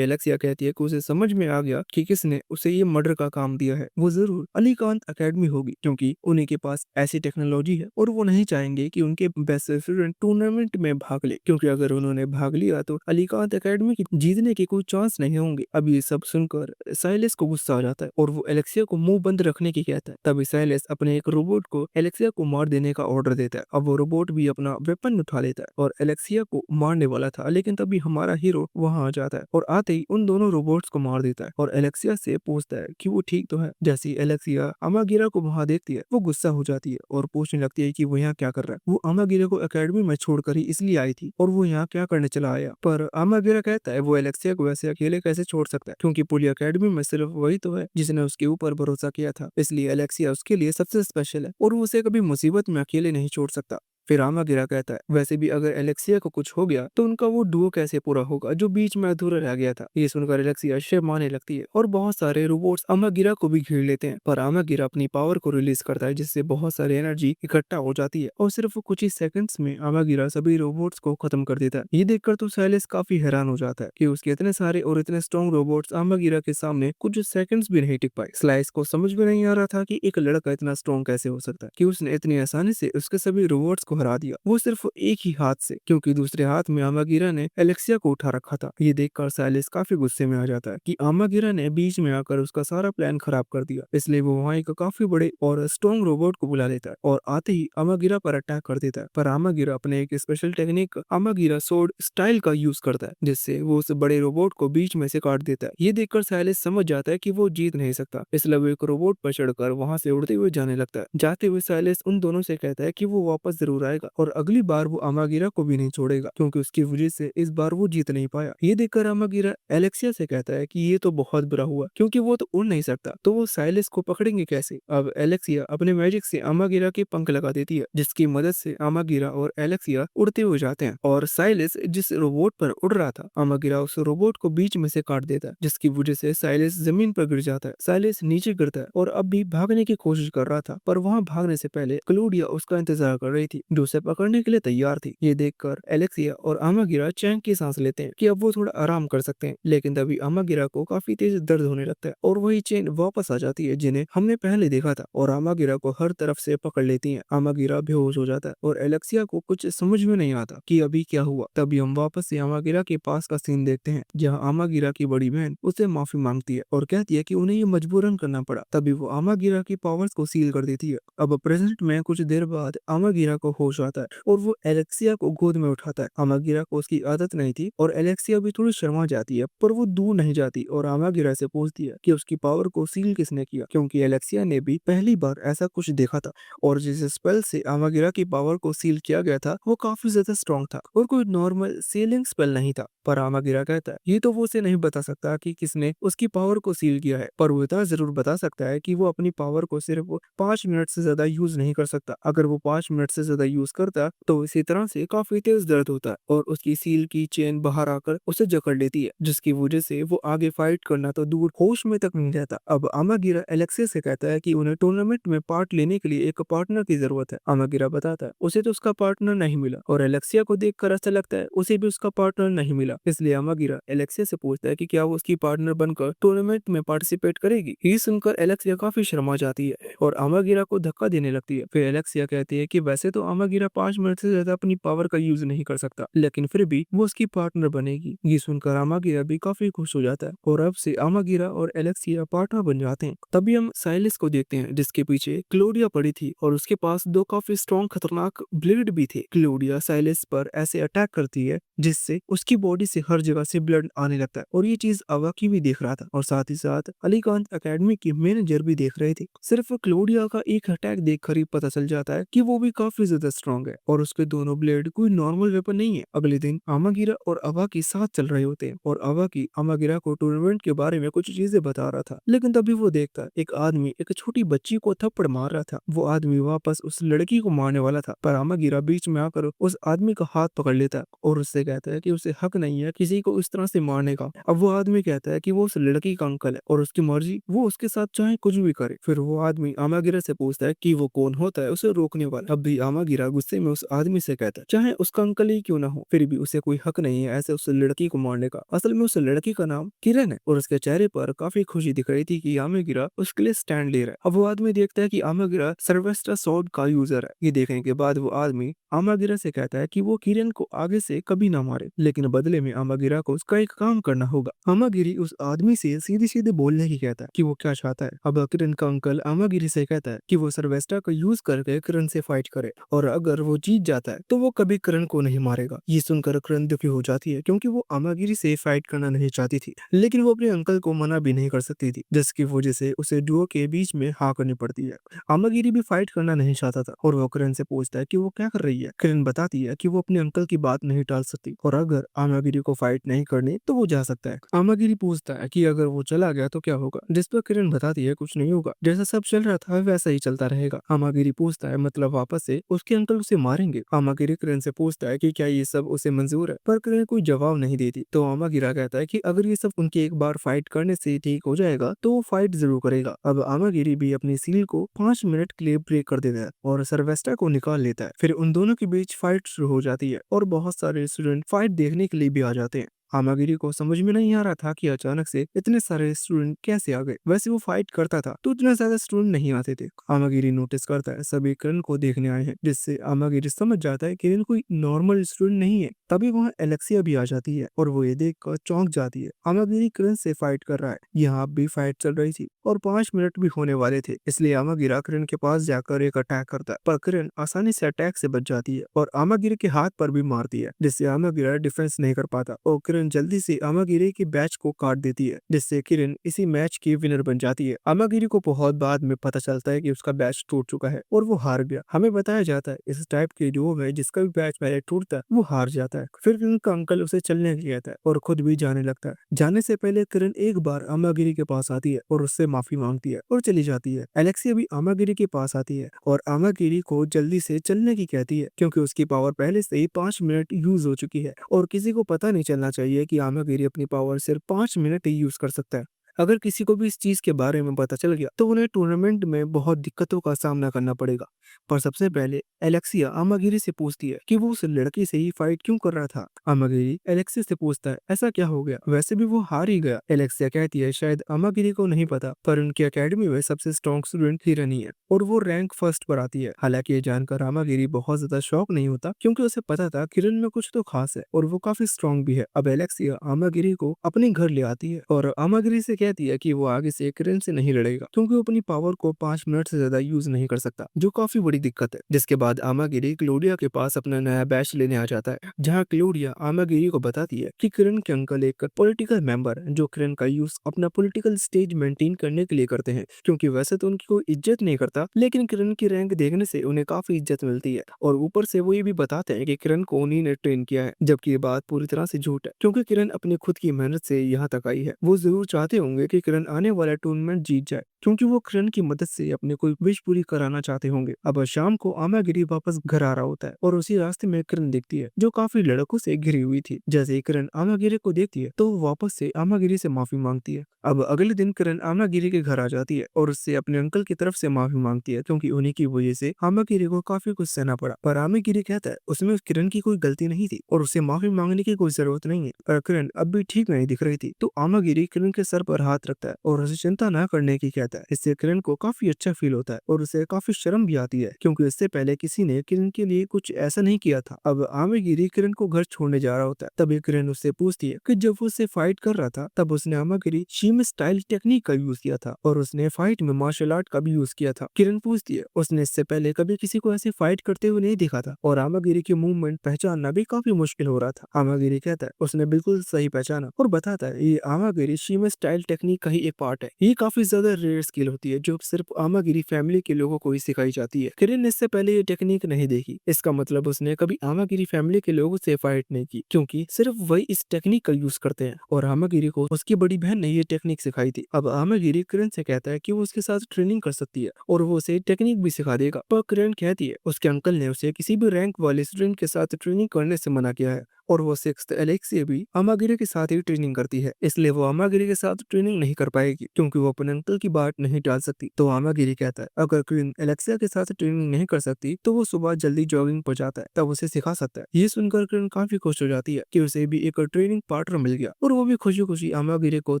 एलेक्सिया कहती है कि उसे समझ में आ गया कि किसने उसे ये मर्डर का काम दिया है। वो जरूर अलीकांत एकेडमी होगी, क्योंकि उन्हीं के पास ऐसी टेक्नोलॉजी है और वो नहीं चाहेंगे कि उनके बेस्ट स्टूडेंट टूर्नामेंट में भाग ले, क्योंकि अगर उन्होंने भाग लिया तो अलीकांत एकेडमी की जीतने के कोई चांस नहीं होंगे। अब ये सब सुनकर साइलेंस को गुस्सा आ जाता है और वो एलेक्सिया को मुंह बंद रखने की कहता है। तभी साइलेंस अपने एक रोबोट को एलेक्सिया को मार देने का ऑर्डर देता है। अब वो रोबोट भी अपना वेपन उठा लेता है और एलेक्सिया को मारने वाला था, लेकिन तभी हमारा हीरो वहां आ जाता है और आते ही उन दोनों रोबोट्स को मार देता है और एलेक्सिया से पूछता है कि वो ठीक तो है। जैसे ही एलेक्सिया अमागिरा को वहां देखती है, वो गुस्सा हो जाती है और पूछने लगती है कि वो यहाँ क्या कर रहा है। वो अमागिरा को एकेडमी में छोड़कर ही इसलिए आई थी और वो यहाँ क्या करने चला आया। पर अमागिरा कहता है वो एलेक्सिया को वैसे अकेले कैसे छोड़ सकता है, क्योंकि पूरी एकेडमी में सिर्फ वही तो है जिसने उसके ऊपर भरोसा किया था, इसलिए एलेक्सिया उसके लिए सबसे स्पेशल है और वो उसे कभी मुसीबत में अकेले नहीं छोड़ सकता। फिर आमागिरा कहता है वैसे भी अगर एलेक्सिया को कुछ हो गया तो उनका वो डुओ कैसे पूरा होगा जो बीच में अधूरा रह गया था। ये सुनकर एलेक्सिया शर्माने लगती है और बहुत सारे रोबोट्स आमागिरा को भी घेर लेते हैं, पर आमागिरा अपनी पावर को रिलीज करता है, जिससे बहुत सारी एनर्जी इकट्ठा हो जाती है और सिर्फ कुछ ही सेकंड्स में आमागिरा सभी रोबोट्स को खत्म कर देता है। ये देखकर तो साइलेंस काफी हैरान हो जाता है कि उसके इतने सारे और इतने स्ट्रॉन्ग रोबोट्स आमागिरा के सामने कुछ सेकंड्स भी नहीं टिक पाए। स्लाइस को समझ में नहीं आ रहा था कि एक लड़का इतना स्ट्रॉन्ग कैसे हो सकता है कि उसने इतनी आसानी से उसके सभी रोबोट्स को हरा दिया, वो सिर्फ एक ही हाथ से, क्योंकि दूसरे हाथ में आमागिरा ने एलेक्सिया को उठा रखा था। ये देखकर साइलेंस काफी गुस्से में आ जाता है कि आमागिरा ने बीच में आकर उसका सारा प्लान खराब कर दिया, इसलिए वो वहाँ एक काफी बड़े और स्ट्रॉन्ग रोबोट को बुला लेता है और आते ही आमागिरा पर अटैक कर देता है। पर आमागिरा अपने एक स्पेशल टेक्निक आमागिरा सोर्ड स्टाइल का यूज करता है, जिससे वो उस बड़े रोबोट को बीच में से काट देता है। ये देखकर साइलेंस समझ जाता है कि वो जीत नहीं सकता, इसलिए वो एक रोबोट पर चढ़कर वहां से उड़ते हुए जाने लगता है। जाते हुए साइलेंस उन दोनों से कहता है कि वो वापस जरूर आएगा और अगली बार वो आमागिरा को भी नहीं छोड़ेगा, क्योंकि उसकी वजह से इस बार वो जीत नहीं पाया। ये देखकर आमागिरा एलेक्सिया से कहता है कि ये तो बहुत बुरा हुआ, क्योंकि वो तो उड़ नहीं सकता, तो वो साइलेंस को पकड़ेंगे कैसे। अब एलेक्सिया अपने मैजिक से आमागिरा के पंख लगा देती है, जिसकी मदद से आमागिरा और एलेक्सिया उड़ते हुए जाते हैं और साइलेंस जिस रोबोट पर उड़ रहा था, आमागिरा उस रोबोट को बीच में से काट देता है, जिसकी वजह से साइलेंस जमीन पर गिर जाता है। साइलेंस नीचे गिरता है और अब भी भागने की कोशिश कर रहा था, पर वहां भागने से पहले क्लूडिया उसका इंतजार कर रही थी, जो उसे पकड़ने के लिए तैयार थी। ये देखकर एलेक्सिया और आमागिरा चैन की सांस लेते हैं कि अब वो थोड़ा आराम कर सकते हैं, लेकिन तभी आमागिरा को काफी तेज दर्द होने लगता है और वही चेन वापस आ जाती है जिन्हें हमने पहले देखा था, और आमागिरा को हर तरफ से पकड़ लेती है। आमागिरा बेहोश हो जाता है और एलेक्सिया को कुछ समझ में नहीं आता कि अभी क्या हुआ। तभी हम वापस से आमागिरा के पास का सीन देखते हैं, जहाँ आमागिरा की बड़ी बहन उससे माफी मांगती है और कहती है कि उन्हें ये मजबूरन करना पड़ा। तभी वो आमागिरा की पावर्स को सील कर देती है। अब प्रेजेंट में कुछ देर बाद आमागिरा को होश आता है और वो एलेक्सिया को गोद में उठाता है। आमागिरा को उसकी आदत नहीं थी और एलेक्सिया भी थोड़ी शर्मा जाती है, पर वो दूर नहीं जाती और आमागिरा से पूछती है कि उसकी पावर को सील किसने किया, क्योंकि एलेक्सिया ने भी पहली बार ऐसा कुछ देखा था और जिस स्पेल से आमागिरा की पावर को सील किया गया था वो काफी ज्यादा स्ट्रॉन्ग था और कोई नॉर्मल सीलिंग स्पेल नहीं था। पर आमागिरा कहता है ये तो वो उसे नहीं बता सकता कि किसने उसकी पावर को सील किया है, पर वो इतना जरूर बता सकता है कि वो अपनी पावर को सिर्फ 5 मिनट से ज्यादा यूज नहीं कर सकता। अगर वो 5 मिनट से ज्यादा यूज करता तो इसी तरह से काफी तेज दर्द होता है और उसकी सील की चेन बाहर आकर उसे जकड़ लेती है, जिसकी वजह से वो आगे फाइट करना तो दूर होश में तक नहीं रहता। अब आमागिरा एलेक्सिया से कहता है कि उन्हें टूर्नामेंट में पार्ट लेने के लिए एक पार्टनर की जरूरत है। आमागिरा बताता है उसे तो उसका पार्टनर नहीं मिला और एलेक्सिया को देखकर ऐसा लगता है उसे भी उसका पार्टनर नहीं मिला, इसलिए आमागिरा एलेक्सिया से पूछता है कि क्या वो उसकी पार्टनर बनकर टूर्नामेंट में पार्टिसिपेट करेगी। ये सुनकर एलेक्सिया काफी शर्मा जाती है और आमागिरा को धक्का देने लगती है। फिर एलेक्सिया कहती है कि वैसे तो आमागिरा 5 मिनट से ज्यादा अपनी पावर का यूज नहीं कर सकता, लेकिन फिर भी वो उसकी पार्टनर बनेगी। ये सुनकर आमागिरा भी काफी खुश हो जाता है और अब से आमागिरा और एलेक्सिया पार्टनर बन जाते हैं। तभी हम साइलिस को देखते हैं जिसके पीछे क्लोडिया पड़ी थी और उसके पास दो काफी स्ट्रॉन्ग खतरनाक ब्लेड भी थे। क्लोडिया साइलिस पर ऐसे अटैक करती है जिससे उसकी बॉडी से हर जगह से ब्लड आने लगता है और ये चीज अवाकी भी देख रहा था और साथ ही साथ अलीकांत एकेडमी के मैनेजर भी देख रहे थे। सिर्फ क्लोडिया का एक अटैक देखकर ही पता चल जाता है कि वो भी काफी ज्यादा स्ट्रॉन्ग है और उसके दोनों ब्लेड कोई नॉर्मल वेपन नहीं है। अगले दिन आमागिरा और अवाकी साथ चल रहे होते हैं और अवाकी आमागिरा को टूर्नामेंट के बारे में कुछ चीजें बता रहा था, लेकिन तभी वो देखता है एक आदमी एक छोटी बच्ची को थप्पड़ मार रहा था। वो आदमी वापस उस लड़की को मारने वाला था, पर आमागिरा बीच में आकर उस आदमी का हाथ पकड़ लेता है और उससे कहता है कि उसे हक नहीं है किसी को इस तरह से मारने का। अब वो आदमी कहता है कि वो उस लड़की का अंकल है और उसकी मर्जी, वो उसके साथ चाहे कुछ भी करे। फिर वो आदमी आमागिरा से पूछता है कि वो कौन होता है उसे रोकने वाला। अब भी आमागिरा गुस्से में उस आदमी से कहता है चाहे उसका अंकल ही क्यों ना हो, फिर भी उसे कोई हक नहीं है ऐसे उस लड़की को मारने का। असल में उस लड़की का नाम किरण है और उसके चेहरे पर काफी खुशी दिख रही थी कि आमागिरा उसके लिए स्टैंड ले रहा है। अब वो आदमी देखता है कि आमागिरा सर्वेस्ट्रा सॉर्ड का यूजर है। ये देखने के बाद वो आदमी आमागिरा से कहता है कि वो किरण को आगे से कभी ना मारे, लेकिन बदले में आमागिरा को उसका एक काम करना होगा। आमागिरी उस आदमी से सीधे सीधे बोलने की कहता है कि वो क्या चाहता है। अब किरण का अंकल आमागिरी से कहता है कि वो सर्वेस्ट्रा का यूज करके किरण से फाइट करे और अगर वो जीत जाता है तो वो कभी किरण को नहीं मारेगा। ये सुनकर किरण दुखी हो जाती है क्योंकि वो आमागिरी से फाइट करना नहीं चाहती थी, लेकिन वो अपने अंकल को मना भी नहीं कर सकती थी, जिसकी वजह से उसे डुओ के बीच में हाँ करनी पड़ती है। आमागिरी भी फाइट करना नहीं चाहता था और वो किरण से पूछता है कि वो क्या कर रही है। किरण बताती है कि वो अपने अंकल की बात नहीं टाल सकती और अगर आमागिरी को फाइट नहीं करनी तो वो जा सकता है। आमागिरी पूछता है कि अगर वो चला गया तो क्या होगा, जिस पर किरण बताती है कुछ नहीं होगा, जैसा सब चल रहा था वैसा ही चलता रहेगा। आमागिरी पूछता है मतलब वापस से उसके अंकल उसे मारेंगे। आमागिरी किरण से पूछता है कि क्या ये सब उसे मंजूर है, पर किरण कोई जवाब नहीं देती। तो आमागिरा कहता है कि अगर ये सब उनके एक बार फाइट करने से ठीक हो जाएगा तो वो फाइट जरूर करेगा। अब आमागिरी भी अपनी सील को 5 मिनट के लिए ब्रेक कर देता है और सर्वेस्टा को निकाल लेता है। फिर उन दोनों के बीच फाइट शुरू हो जाती है और बहुत सारे स्टूडेंट फाइट देखने के लिए भी आ जाते हैं। आमागिरी को समझ में नहीं आ रहा था कि अचानक से इतने सारे स्टूडेंट कैसे आ गए। वैसे वो फाइट करता था तो इतने ज्यादा स्टूडेंट नहीं आते थे। आमागिरी नोटिस करता है सभी किरण को देखने आए हैं, जिससे आमागिरी समझ जाता है कि किरण कोई नॉर्मल स्टूडेंट नहीं है। तभी वहाँ एलेक्सिया भी आ जाती है और वो ये देख कर चौंक जाती है। आमागिरी किरण से फाइट कर रहा है। यहाँ भी फाइट चल रही थी और 5 मिनट भी होने वाले थे, इसलिए आमागिरा किरण के पास जाकर एक अटैक करता है, पर किरण आसानी से अटैक से बच जाती है और आमागिरी के हाथ पर भी मारती है, जिससे आमागिरा डिफेंस नहीं कर पाता और किरण जल्दी से आमागिरी के बैच को काट देती है, जिससे किरण इसी मैच की विनर बन जाती है। आमागिरी को बहुत बाद में पता चलता है कि उसका बैच टूट चुका है और वो हार गया। हमें बताया जाता है इस टाइप के डुओ में जिसका भी बैच पहले टूटता है वो हार जाता है। फिर उनका अंकल उसे चलने के लिए कहता है और खुद भी जाने लगता है। जाने से पहले किरण एक बार आमागिरी के पास आती है और उससे माफी मांगती है और चली जाती है। एलेक्सिया भी आमागिरी के पास आती है और आमागिरी को जल्दी से चलने की कहती है क्योंकि उसकी पावर पहले से ही 5 मिनट यूज हो चुकी है और किसी को पता नहीं चलना चाहिए कि आमागिरी अपनी पावर सिर्फ 5 मिनट ही यूज कर सकता है। अगर किसी को भी इस चीज के बारे में पता चल गया तो उन्हें टूर्नामेंट में बहुत दिक्कतों का सामना करना पड़ेगा। पर सबसे पहले एलेक्सिया आमागिरी से पूछती है कि वो उस लड़की से ही फाइट क्यों कर रहा था। आमागिरी एलेक्सिया से पूछता है ऐसा क्या हो गया, वैसे भी वो हार ही गया। एलेक्सिया कहती है शायद आमागिरी को नहीं पता पर उनकी एकेडमी में सबसे स्ट्रॉन्ग स्टूडेंट किरण ही है और वो रैंक फर्स्ट पर आती है। हालांकि ये जानकर आमागिरी बहुत ज्यादा शौक नहीं होता क्योंकि उसे पता था किरण में कुछ तो खास है और वो काफी स्ट्रॉन्ग भी है। अब एलेक्सिया आमागिरी को अपने घर ले आती है और आमागिरी से कहती है कि वो आगे से किरण से नहीं लड़ेगा क्योंकि वो अपनी पावर को 5 मिनट से ज्यादा यूज नहीं कर सकता, जो काफी बड़ी दिक्कत है। जिसके बाद आमागिरी क्लोडिया के पास अपना नया बैच लेने आ जाता है, जहाँ क्लोडिया आमागिरी को बताती है कि किरण के अंकल एक पॉलिटिकल मेंबर है जो किरण का यूज अपना पॉलिटिकल स्टेज मेंटेन करने के लिए करते हैं, क्योंकि वैसे तो उनकी कोई इज्जत नहीं करता लेकिन किरण की रैंक देखने से उन्हें काफी इज्जत मिलती है और ऊपर से वो ये भी बताते हैं कि किरण को उन्हीं ने ट्रेन किया है, जबकि ये बात पूरी तरह से झूठ है क्योंकि किरण अपनी खुद की मेहनत से यहाँ तक आई है। वो जरूर चाहते होंगे कि किरण आने वाला टूर्नामेंट जीत जाए क्योंकि वो किरण की मदद से अपने कोई विश पूरी कराना चाहते होंगे। अब शाम को आमागिरी वापस घर आ रहा होता है और उसी रास्ते में किरण दिखती है जो काफी लड़कों से घिरी हुई थी। जैसे ही किरण आमागिरी को देखती है तो वो वापस से आमागिरी से माफी मांगती है। अब अगले दिन किरण आमागिरी के घर आ जाती है और उससे अपने अंकल की तरफ से माफी मांगती है क्योंकि उन्हीं की वजह से आमागिरी को काफी कुछ सहना पड़ा। पर आमागिरी कहता है उसमें किरण की कोई गलती नहीं थी और उसे माफी मांगने की कोई जरूरत नहीं है। पर किरण अब भी ठीक नहीं दिख रही थी तो आमागिरी किरण के सर पर हाथ रखता है और उसे चिंता न करने की कहता है। देता है। इससे किरण को काफी अच्छा फील होता है और उसे काफी शर्म भी आती है, क्योंकि इससे पहले किसी ने किरण के लिए कुछ ऐसा नहीं किया था। अब आमागिरी किरण को घर छोड़ने जा रहा होता है, तभी किरण उससे पूछती है कि जब वो उससे फाइट कर रहा था तब उसने आमागिरी शीम स्टाइल टेक्निक का यूज किया था और उसने फाइट में मार्शल आर्ट का भी यूज किया था। किरण पूछती है उसने इससे पहले कभी किसी को ऐसे फाइट करते हुए नहीं देखा था और आमागिरी के मूवमेंट पहचानना भी काफी मुश्किल हो रहा था। आमागिरी कहता है उसने बिल्कुल सही पहचाना और बताता है ये आमागिरी शीम स्टाइल टेक्निक का ही एक पार्ट है। ये काफी ज्यादा रेयर स्किल होती है जो सिर्फ आमागिरी फैमिली के लोगों को ही सिखाई जाती है। किरण ने इससे पहले ये टेक्निक नहीं देखी, इसका मतलब उसने कभी आमागिरी फैमिली के लोगों से फाइट नहीं की, क्योंकि सिर्फ वही इस टेक्निक का यूज करते हैं और आमागिरी को उसकी बड़ी बहन ने ये टेक्निक सिखाई थी। अब आमागिरी किरण से कहता है कि वो उसके साथ ट्रेनिंग कर सकती है और वो उसे टेक्निक भी सिखा देगा, पर किरण कहती है उसके अंकल ने उसे किसी भी रैंक वाले स्टूडेंट के साथ ट्रेनिंग करने से मना किया है और वो 6th एलेक्सिया भी आमागिरी के साथ ही ट्रेनिंग करती है, इसलिए वो आमागिरी के साथ ट्रेनिंग नहीं कर पाएगी क्योंकि वो अपने अंकल की बात नहीं टाल सकती। तो आमागिरी कहता है अगर क्वीन एलेक्सिया के साथ ट्रेनिंग नहीं कर सकती तो वो सुबह जल्दी जॉगिंग पर जाता है, तब उसे सिखा सकता है। ये सुनकर किरण काफी खुश हो जाती है कि उसे भी एक ट्रेनिंग पार्टनर मिल गया और वो भी खुशी खुशी आमागिरी को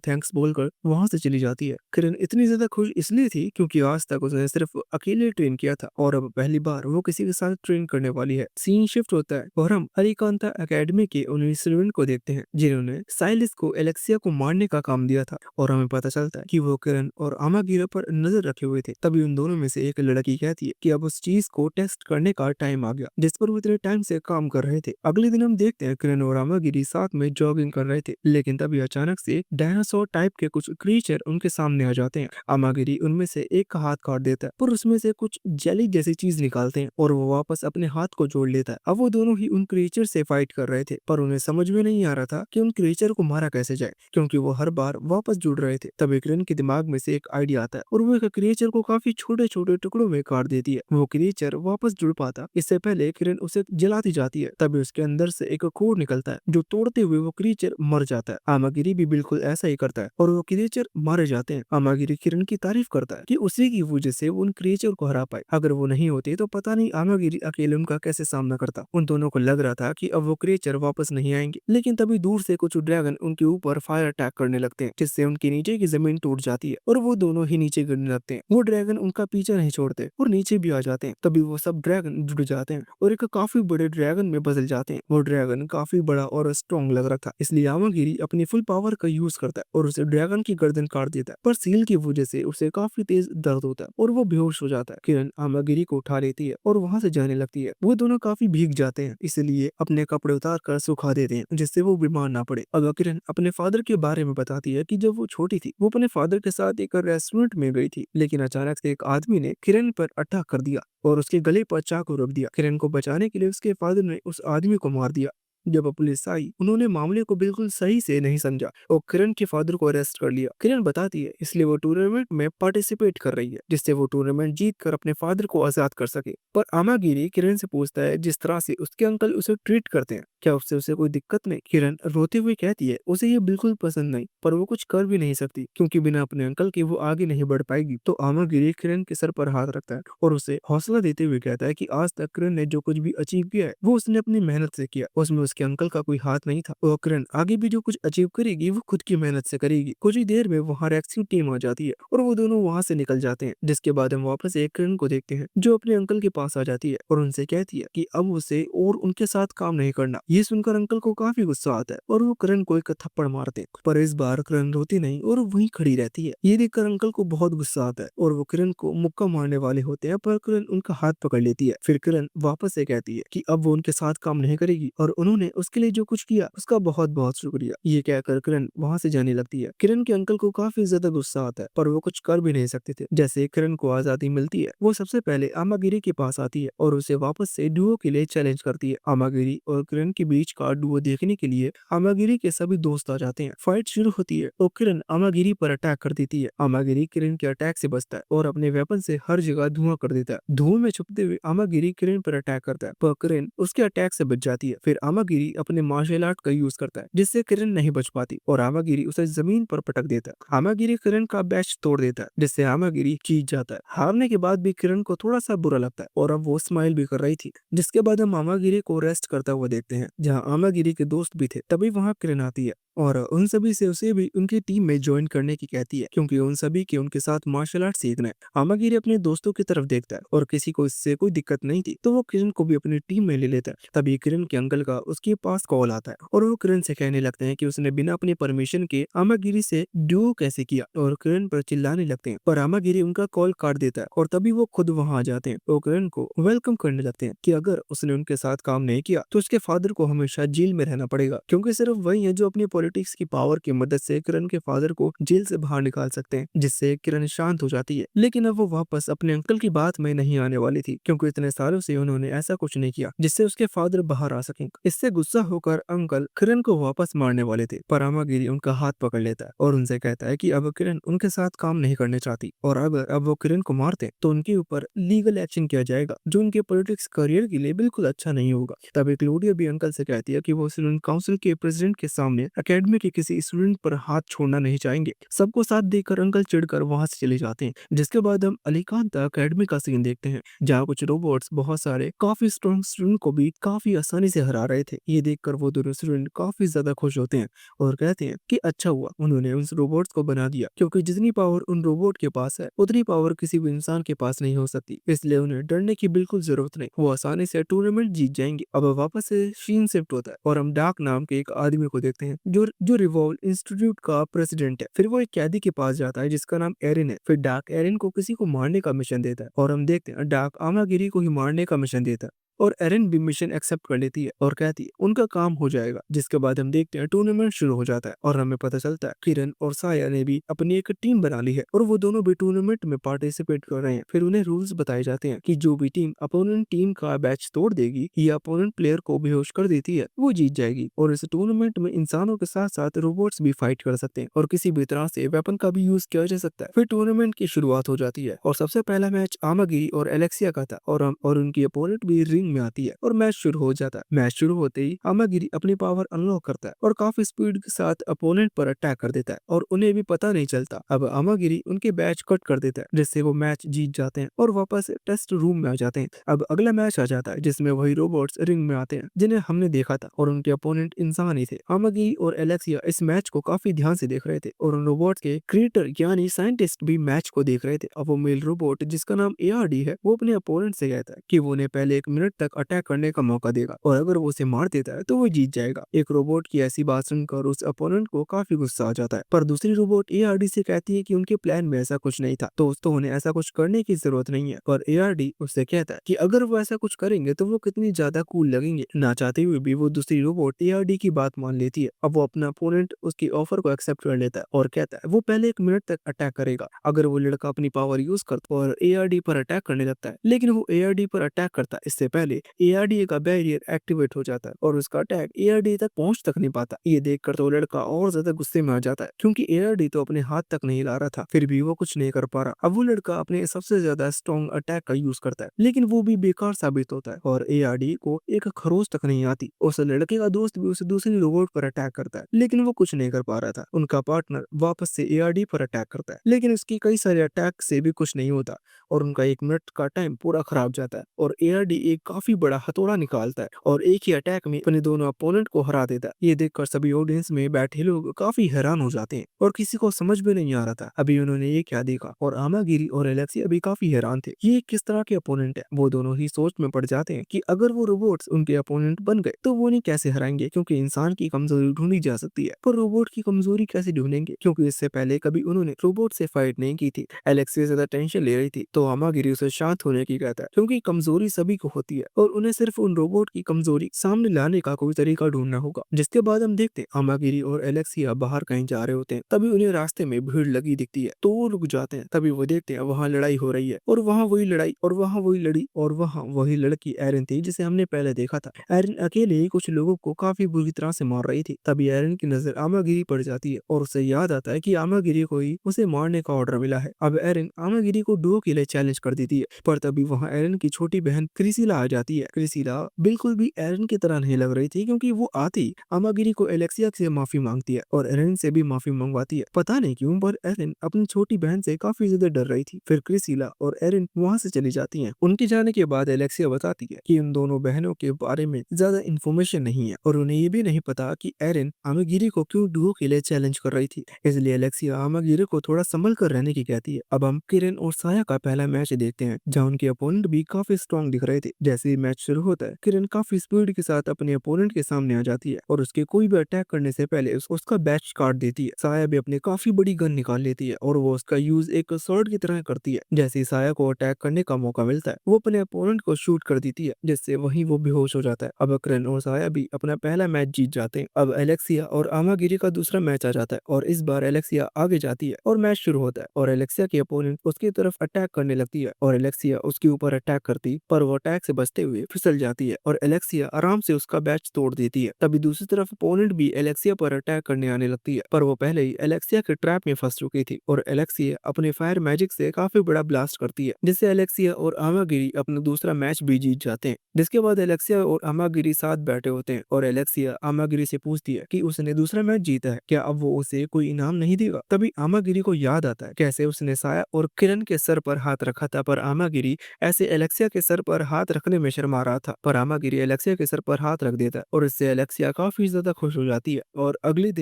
थैंक्स बोलकर वहां से चली जाती है। किरण इतनी ज्यादा खुश इसलिए थी क्योंकि आज तक उसने सिर्फ अकेले ट्रेन किया था और अब पहली बार वो किसी के साथ ट्रेन करने वाली है। सीन शिफ्ट होता है और हम अरिकांता एकेडमी के उन स्टूडेंट को देखते हैं जिन्होंने साइलिस को एलेक्सिया को मारने का काम दिया था और हमें पता चलता है कि वो किरण और आमागिरा पर नजर रखे हुए थे। तभी उन दोनों में से एक लड़की कहती है कि अब उस चीज को टेस्ट करने का टाइम आ गया जिस पर वो इतने टाइम से काम कर रहे थे। अगले दिन हम देखते हैं किरण और आमागिरी साथ में जॉगिंग कर रहे थे, लेकिन तभी अचानक से डायनासोर टाइप के कुछ क्रीचर उनके सामने आ जाते हैं। आमागिरी उनमें से एक का हाथ काट देता है पर उसमें से कुछ जेली जैसी चीज निकालते हैं और वो वापस अपने हाथ को जोड़ लेता है। अब वो दोनों ही उन क्रीचर से फाइट कर रहे थे पर उन्हें समझ में नहीं आ रहा था कि उन क्रीचर को मारा कैसे जाए, क्योंकि वो हर बार वापस जुड़ रहे थे। तभी किरण के दिमाग में से एक आइडिया आता है और वो एक क्रीचर को काफी छोटे छोटे टुकड़ों में काट देती है। वो क्रीचर वापस जुड़ पाता इससे पहले किरण उसे जलाती जाती है, तभी उसके अंदर से एक कोड निकलता है जो तोड़ते हुए वो क्रीचर मर जाता है। आमागिरी भी बिल्कुल ऐसा ही करता है और वो क्रीचर मारे जाते हैं। आमागिरी किरण की तारीफ करता है कि उसी की वजह से वो उन क्रीचर को हरा पाए, अगर वो नहीं होती तो पता नहीं आमागिरी अकेले उनका कैसे सामना करता। उन दोनों को लग रहा था कि अब वो क्रीचर वापस नहीं आएंगे, लेकिन तभी दूर से कुछ ड्रैगन उनके ऊपर फायर अटैक करने लगते हैं जिससे उनके नीचे की जमीन टूट जाती है और वो दोनों ही नीचे गिरने लगते हैं। वो ड्रैगन उनका पीछा नहीं छोड़ते और नीचे भी आ जाते हैं। तभी वो सब ड्रैगन जुड़ जाते हैं और एक काफी बड़े ड्रैगन में बदल जाते हैं। वो ड्रैगन काफी बड़ा और स्ट्रॉन्ग लग रहा था, इसलिए आमागिरी अपनी फुल पावर का यूज करता है और उसे ड्रैगन की गर्दन काट देता है, पर सील की वजह से उसे काफी तेज दर्द होता है और वो बेहोश हो जाता है। किरण आमागिरी को उठा लेती है और वहां से जाने लगती है। वो दोनों काफी भीग जाते हैं, इसलिए अपने कपड़े उतार कर सुखा देते हैं जिससे वो बीमार ना पड़े। अब किरण अपने फादर के बारे में बताती है कि जब वो छोटी थी वो अपने फादर के साथ एक रेस्टोरेंट में गई थी, लेकिन अचानक से एक आदमी ने किरण पर अटैक कर दिया और उसके गले पर चाकू रख दिया। किरण को बचाने के लिए उसके फादर ने उस आदमी को मार दिया। जब पुलिस आई उन्होंने मामले को बिल्कुल सही से नहीं समझा और किरण के फादर को अरेस्ट कर लिया। किरण बताती है इसलिए वो टूर्नामेंट में पार्टिसिपेट कर रही है जिससे वो टूर्नामेंट जीत कर अपने फादर को आजाद कर सके। पर आमागिरी किरण से पूछता है जिस तरह से उसके अंकल उसे ट्रीट करते हैं क्या उससे उसे कोई दिक्कत नहीं। किरण रोते हुए कहती है उसे ये बिल्कुल पसंद नहीं, पर वो कुछ कर भी नहीं सकती क्योंकि बिना अपने अंकल के वो आगे नहीं बढ़ पाएगी। तो आमागिरी किरण के सर पर हाथ रखता है और उसे हौसला देते हुए कहता है कि आज तक किरण ने जो कुछ भी अचीव किया है वो उसने अपनी मेहनत से किया, उसमें उसके अंकल का कोई हाथ नहीं था और किरण आगे भी जो कुछ अचीव करेगी वो खुद की मेहनत से करेगी। कुछ ही देर में वहाँ रेस्क्यू टीम आ जाती है और वो दोनों वहाँ से निकल जाते हैं, जिसके बाद हम वापस एक किरण को देखते हैं जो अपने अंकल के पास आ जाती है और उनसे कहती है कि अब उसे और उनके साथ काम नहीं करना। ये सुनकर अंकल को काफी गुस्सा आता है और वो किरण को एक थप्पड़ मारते हैं, पर इस बार किरण रोती नहीं और वहीं खड़ी रहती है। ये देखकर अंकल को बहुत गुस्सा आता है और वो किरण को मुक्का मारने वाले होते हैं, पर किरण उनका हाथ पकड़ लेती है। फिर किरण वापस से कहती है कि अब वो उनके साथ काम नहीं करेगी और उन्होंने उसके लिए जो कुछ किया उसका बहुत बहुत शुक्रिया। ये कहकर किरण वहाँ से जाने लगती है। किरण के अंकल को काफी ज्यादा गुस्सा आता है पर वो कुछ कर भी नहीं सकते थे। जैसे किरण को आजादी मिलती है वो सबसे पहले आमागिरी के पास आती है और उसे वापस से डुओ के लिए चैलेंज करती है। आमागिरी और किरण के बीच का डुओ देखने के लिए आमागिरी के सभी दोस्त आ जाते हैं। फाइट शुरू होती है और किरण आमागिरी पर अटैक कर देती है। आमागिरी किरण के अटैक से बचता है और अपने वेपन से हर जगह धुआं कर देता है। धुएं में छुपते हुए आमागिरी किरण पर अटैक करता है पर किरण उसके अटैक से बच जाती है। फिर आमागिरी अपने मार्शल आर्ट का यूज करता है जिससे किरण नहीं बच पाती और आमागिरी उसे जमीन पर पटक देता है। आमागिरी किरण का बैच तोड़ देता है जिससे आमागिरी जीत जाता है। हारने के बाद भी किरण को थोड़ा सा बुरा लगता है और अब वो स्माइल भी कर रही थी। जिसके बाद हम आमागिरी को रेस्ट करता हुआ देखते हैं जहाँ आमागिरी के दोस्त भी थे। तभी वहाँ किरण आती है और उन सभी से उसे भी उनकी टीम में ज्वाइन करने की कहती है, क्योंकि उन सभी के उनके साथ मार्शल आर्ट सीखना है। आमागिरी अपने दोस्तों की तरफ देखता है और किसी को इससे कोई दिक्कत नहीं थी, तो वो किरण को भी अपनी टीम में ले लेता है। तभी किरण के अंकल का उसके पास कॉल आता है और वो किरण से कहने लगते हैं कि उसने बिना अपनी परमिशन के आमागिरी से ड्यूओ कैसे किया, और किरण पर चिल्लाने लगते हैं। पर आमागिरी उनका कॉल काट देता है और तभी वो खुद वहां आ जाते हैं। वो किरण को वेलकम करने लगते हैं कि अगर उसने उनके साथ काम नहीं किया तो उसके फादर को हमेशा जेल में रहना पड़ेगा, क्योंकि सिर्फ वही है जो अपनी पॉलिटिक्स की पावर की मदद से किरण के फादर को जेल से बाहर निकाल सकते हैं, जिससे किरण शांत हो जाती है। लेकिन अब वो वापस अपने अंकल की बात में नहीं आने वाली थी, क्योंकि इतने सालों से उन्होंने ऐसा कुछ नहीं किया जिससे उसके फादर बाहर आ सकें। इससे गुस्सा होकर अंकल किरण को वापस मारने वाले थे, पर आमागिरी उनका हाथ पकड़ लेता है और उनसे कहता है कि अब किरण उनके साथ काम नहीं करने चाहती, और अगर अब वो किरण को मारते तो उनके ऊपर लीगल एक्शन किया जाएगा, जो उनके पॉलिटिक्स करियर के लिए बिल्कुल अच्छा नहीं होगा। तभी क्लोडिया भी अंकल से कहती है कि वो स्टूडेंट काउंसिल के प्रेसिडेंट के सामने एकेडमी के किसी स्टूडेंट पर हाथ छोड़ना नहीं चाहेंगे। सबको साथ देकर अंकल चिढ़कर वहां से चले जाते हैं। जिसके बाद हम अलीकांत एकेडमी का सीन देखते हैं, जहाँ कुछ रोबोट्स बहुत सारे काफी स्ट्रॉन्ग स्टूडेंट को भी काफी आसानी से हरा रहे थे। ये देखकर वो दोनों स्टूडेंट काफी ज्यादा खुश होते हैं और कहते हैं कि अच्छा हुआ उन्होंने उन रोबोट्स को बना दिया, क्योंकि जितनी पावर उन रोबोट के पास है उतनी पावर किसी भी इंसान के पास नहीं हो सकती, इसलिए उन्हें डरने की बिल्कुल जरूरत नहीं, वो आसानी से टूर्नामेंट जीत जाएंगे। अब वापस से सीन शिफ्ट होता है और हम डार्क नाम के एक आदमी को देखते हैं जो रिवॉल्व इंस्टीट्यूट का प्रेसिडेंट है। फिर वो एक कैदी के पास जाता है जिसका नाम एरिन है। फिर डार्क एरिन को किसी को मारने का मिशन देता है और हम देखते हैं डार्क आमागिरी को ही मारने का मिशन देता है, और एरिन भी मिशन एक्सेप्ट कर लेती है और कहती है उनका काम हो जाएगा। जिसके बाद हम देखते हैं टूर्नामेंट शुरू हो जाता है और हमें पता चलता है किरण और साया ने भी अपनी एक टीम बना ली है और वो दोनों भी टूर्नामेंट में पार्टिसिपेट कर रहे हैं। फिर उन्हें रूल्स बताए जाते हैं कि जो भी टीम अपोनेंट टीम का बैच तोड़ देगी या अपोनेंट प्लेयर को बेहोश कर देती है वो जीत जाएगी। और इस टूर्नामेंट में इंसानों के साथ साथ रोबोट्स भी फाइट कर सकते हैं और किसी भी तरह से वेपन का भी यूज किया जा सकता है। फिर टूर्नामेंट की शुरुआत हो जाती है और सबसे पहला मैच आमागिरी और एलेक्सिया का था, और उनकी अपोनेंट भी रिंग में आती है और मैच शुरू हो जाता है। मैच शुरू होते ही आमागिरी अपनी पावर अनलॉक करता है और काफी स्पीड के साथ अपोनेंट पर अटैक कर देता है और उन्हें भी पता नहीं चलता। अब आमागिरी उनके बैच कट कर देता है, जिससे वो मैच जीत जाते हैं और वापस टेस्ट रूम में आ जाते हैं। अब अगला मैच आ जाता है जिसमें वही रोबोट्स रिंग में आते हैं जिन्हें हमने देखा था, और उनके अपोनेंट इंसान ही थे। आमागिरी और एलेक्सिया इस मैच को काफी ध्यान से देख रहे थे और उन रोबोट के क्रिएटर यानी साइंटिस्ट भी मैच को देख रहे थे। अब वो मेल रोबोट जिसका नाम एआरडी है वो अपने अपोनेंट से कहता है कि वो उन्हें पहले 1 मिनट तक अटैक करने का मौका देगा और अगर वो उसे मार देता है तो वो जीत जाएगा। एक रोबोट की ऐसी बात सुनकर उस अपोनेंट को काफी गुस्सा आ जाता है, पर दूसरी रोबोट एआरडी से कहती है कि उनके प्लान में ऐसा कुछ नहीं था, तो उन्हें ऐसा कुछ करने की जरूरत नहीं है। पर एआरडी उससे कहता है कि अगर वो ऐसा कुछ करेंगे तो वो कितनी ज्यादा कूल लगेंगे। ना चाहते हुए भी वो दूसरी रोबोट एआरडी की बात मान लेती है। अब वो अपना अपोनेंट उसकी ऑफर को एक्सेप्ट कर लेता है और कहता है वो पहले 1 मिनट तक अटैक करेगा अगर वो लड़का अपनी पावर यूज करता और एआरडी पर अटैक करने लगता है। लेकिन वो एआरडी पर अटैक करता है इससे पहले एआरडी का बैरियर एक्टिवेट हो जाता है और उसका अटैक एआरडी तक पहुंच तक नहीं पाता। ये देखकर तो लड़का और ज्यादा गुस्से में आ जाता है, क्योंकि एआरडी तो अपने हाथ तक नहीं ला रहा था, फिर भी वो कुछ नहीं कर पा रहा। अब वो लड़का अपने सबसे ज्यादा स्ट्रॉन्ग अटैक का यूज करता है, लेकिन वो भी बेकार साबित होता है और एआरडी को एक खरोच तक नहीं आती। उस लड़के का दोस्त भी उसे दूसरी रोबोट पर अटैक करता है, लेकिन वो कुछ नहीं कर पा रहा था। उनका पार्टनर वापस से एआरडी पर अटैक करता है, लेकिन उसकी कई सारे अटैक से भी कुछ नहीं होता और उनका 1 मिनट का टाइम पूरा खराब जाता है और एआरडी एक काफी बड़ा हथौड़ा निकालता है और एक ही अटैक में अपने दोनों अपोनेंट को हरा देता है। ये देखकर सभी ऑडियंस में बैठे लोग काफी हैरान हो जाते हैं और किसी को समझ में नहीं आ रहा था अभी उन्होंने ये क्या देखा, और आमागिरी और एलेक्सिया भी काफी हैरान थे ये किस तरह के अपोनेंट है। वो दोनों ही सोच में पड़ जाते हैं कि अगर वो रोबोट्स उनके अपोनेंट बन गए तो वो उन्हें कैसे हराएंगे, क्योंकि इंसान की कमजोरी ढूंढी जा सकती है पर रोबोट की कमजोरी कैसे ढूंढेंगे, क्योंकि इससे पहले कभी उन्होंने रोबोट से फाइट नहीं की थी। एलेक्सिया ज्यादा टेंशन ले रही थी तो आमागिरी उसे शांत होने की कहता है, क्योंकि कमजोरी सभी को होती है और उन्हें सिर्फ उन रोबोट की कमजोरी सामने लाने का कोई तरीका ढूंढना होगा। जिसके बाद हम देखते हैं आमागिरी और एलेक्सिया बाहर कहीं जा रहे होते हैं, तभी उन्हें रास्ते में भीड़ लगी दिखती है तो वो रुक जाते हैं। तभी वो देखते हैं वहाँ लड़ाई हो रही है और वहाँ वही लड़ाई और वहाँ वही लड़ी और वहाँ वही लड़की एरिन थी जिसे हमने पहले देखा था। एरिन अकेले ही कुछ लोगों को काफी बुरी तरह से मार रही थी। तभी एरिन की नजर आमागिरी पड़ जाती है और उसे याद आता है कि आमागिरी को ही उसे मारने का ऑर्डर मिला है। अब एरिन आमागिरी को डुओ के लिए चैलेंज कर देती है, पर तभी वहाँ एरिन की छोटी बहन क्रिसिला आ आ जाती है। क्रिसिला बिल्कुल भी एरन की तरह नहीं लग रही थी, क्योंकि वो आती अमागिरी को एलेक्सिया से माफी मांगती है और एरन से भी माफी मंगवाती है। पता नहीं क्यों, पर एरन अपनी छोटी बहन से काफी ज्यादा डर रही थी। फिर क्रिसिला और एरन वहाँ से चली जाती हैं। उनके जाने के बाद एलेक्सिया बताती है कि उन दोनों बहनों के बारे में ज्यादा इन्फॉर्मेशन नहीं है और उन्हें ये भी नहीं पता कि एरन अमागिरी को क्यों डुओ के लिए चैलेंज कर रही थी। इसलिए एलेक्सिया अमागिरी को थोड़ा संभल कर रहने की कहती है। अब हम किरण और साया का पहला मैच देखते हैं, जहाँ उनके अपोनेंट भी काफी स्ट्रॉन्ग दिख रहे थे। जैसे ही मैच शुरू होता है, किरण काफी स्पीड के साथ अपने अपोनेंट के सामने आ जाती है और उसके कोई भी अटैक करने से पहले उसका बैच काट देती है। साया भी अपनी काफी बड़ी गन निकाल लेती है और वो उसका यूज एक स्वॉर्ड की तरह करती है। जैसे ही साया को अटैक करने का मौका मिलता है, वो अपने अपोनेंट को शूट कर देती है, जिससे वहीं वो बेहोश हो जाता है। अब किरण और साया भी अपना पहला मैच जीत जाते हैं। अब एलेक्सिया और आमागिरी का दूसरा मैच आ जाता है और इस बार एलेक्सिया आगे जाती है और मैच शुरू होता है और एलेक्सिया की अपोनेंट उसकी तरफ अटैक करने लगती है और एलेक्सिया उसके ऊपर अटैक करती, पर वो अटैक से बचते हुए फिसल जाती है और एलेक्सिया आराम से उसका बैच तोड़ देती है। तभी दूसरी तरफ अपोनेंट भी एलेक्सिया पर अटैक करने आने लगती है, पर वो पहले ही एलेक्सिया के ट्रैप में फंस चुकी थी और एलेक्सिया अपने फायर मैजिक से काफी बड़ा ब्लास्ट करती है, जिससे एलेक्सिया और आमागिरी अपना दूसरा मैच भी जीत जाते हैं। जिसके बाद एलेक्सिया और आमागिरी साथ बैठे होते हैं और एलेक्सिया आमागिरी से पूछती है कि उसने दूसरा मैच जीता है, क्या अब वो उसे कोई इनाम नहीं देगा। तभी आमागिरी को याद आता है कैसे उसने साया और किरण के सर पर हाथ रखा था, पर आमागिरी ऐसे एलेक्सिया के सर पर हाथ रखने में शर्मा रहा था, पर आमागिरी एलेक्सिया के सर पर हाथ रख देता है और इससे एलेक्सिया काफी ज्यादा खुश हो जाती है और अगले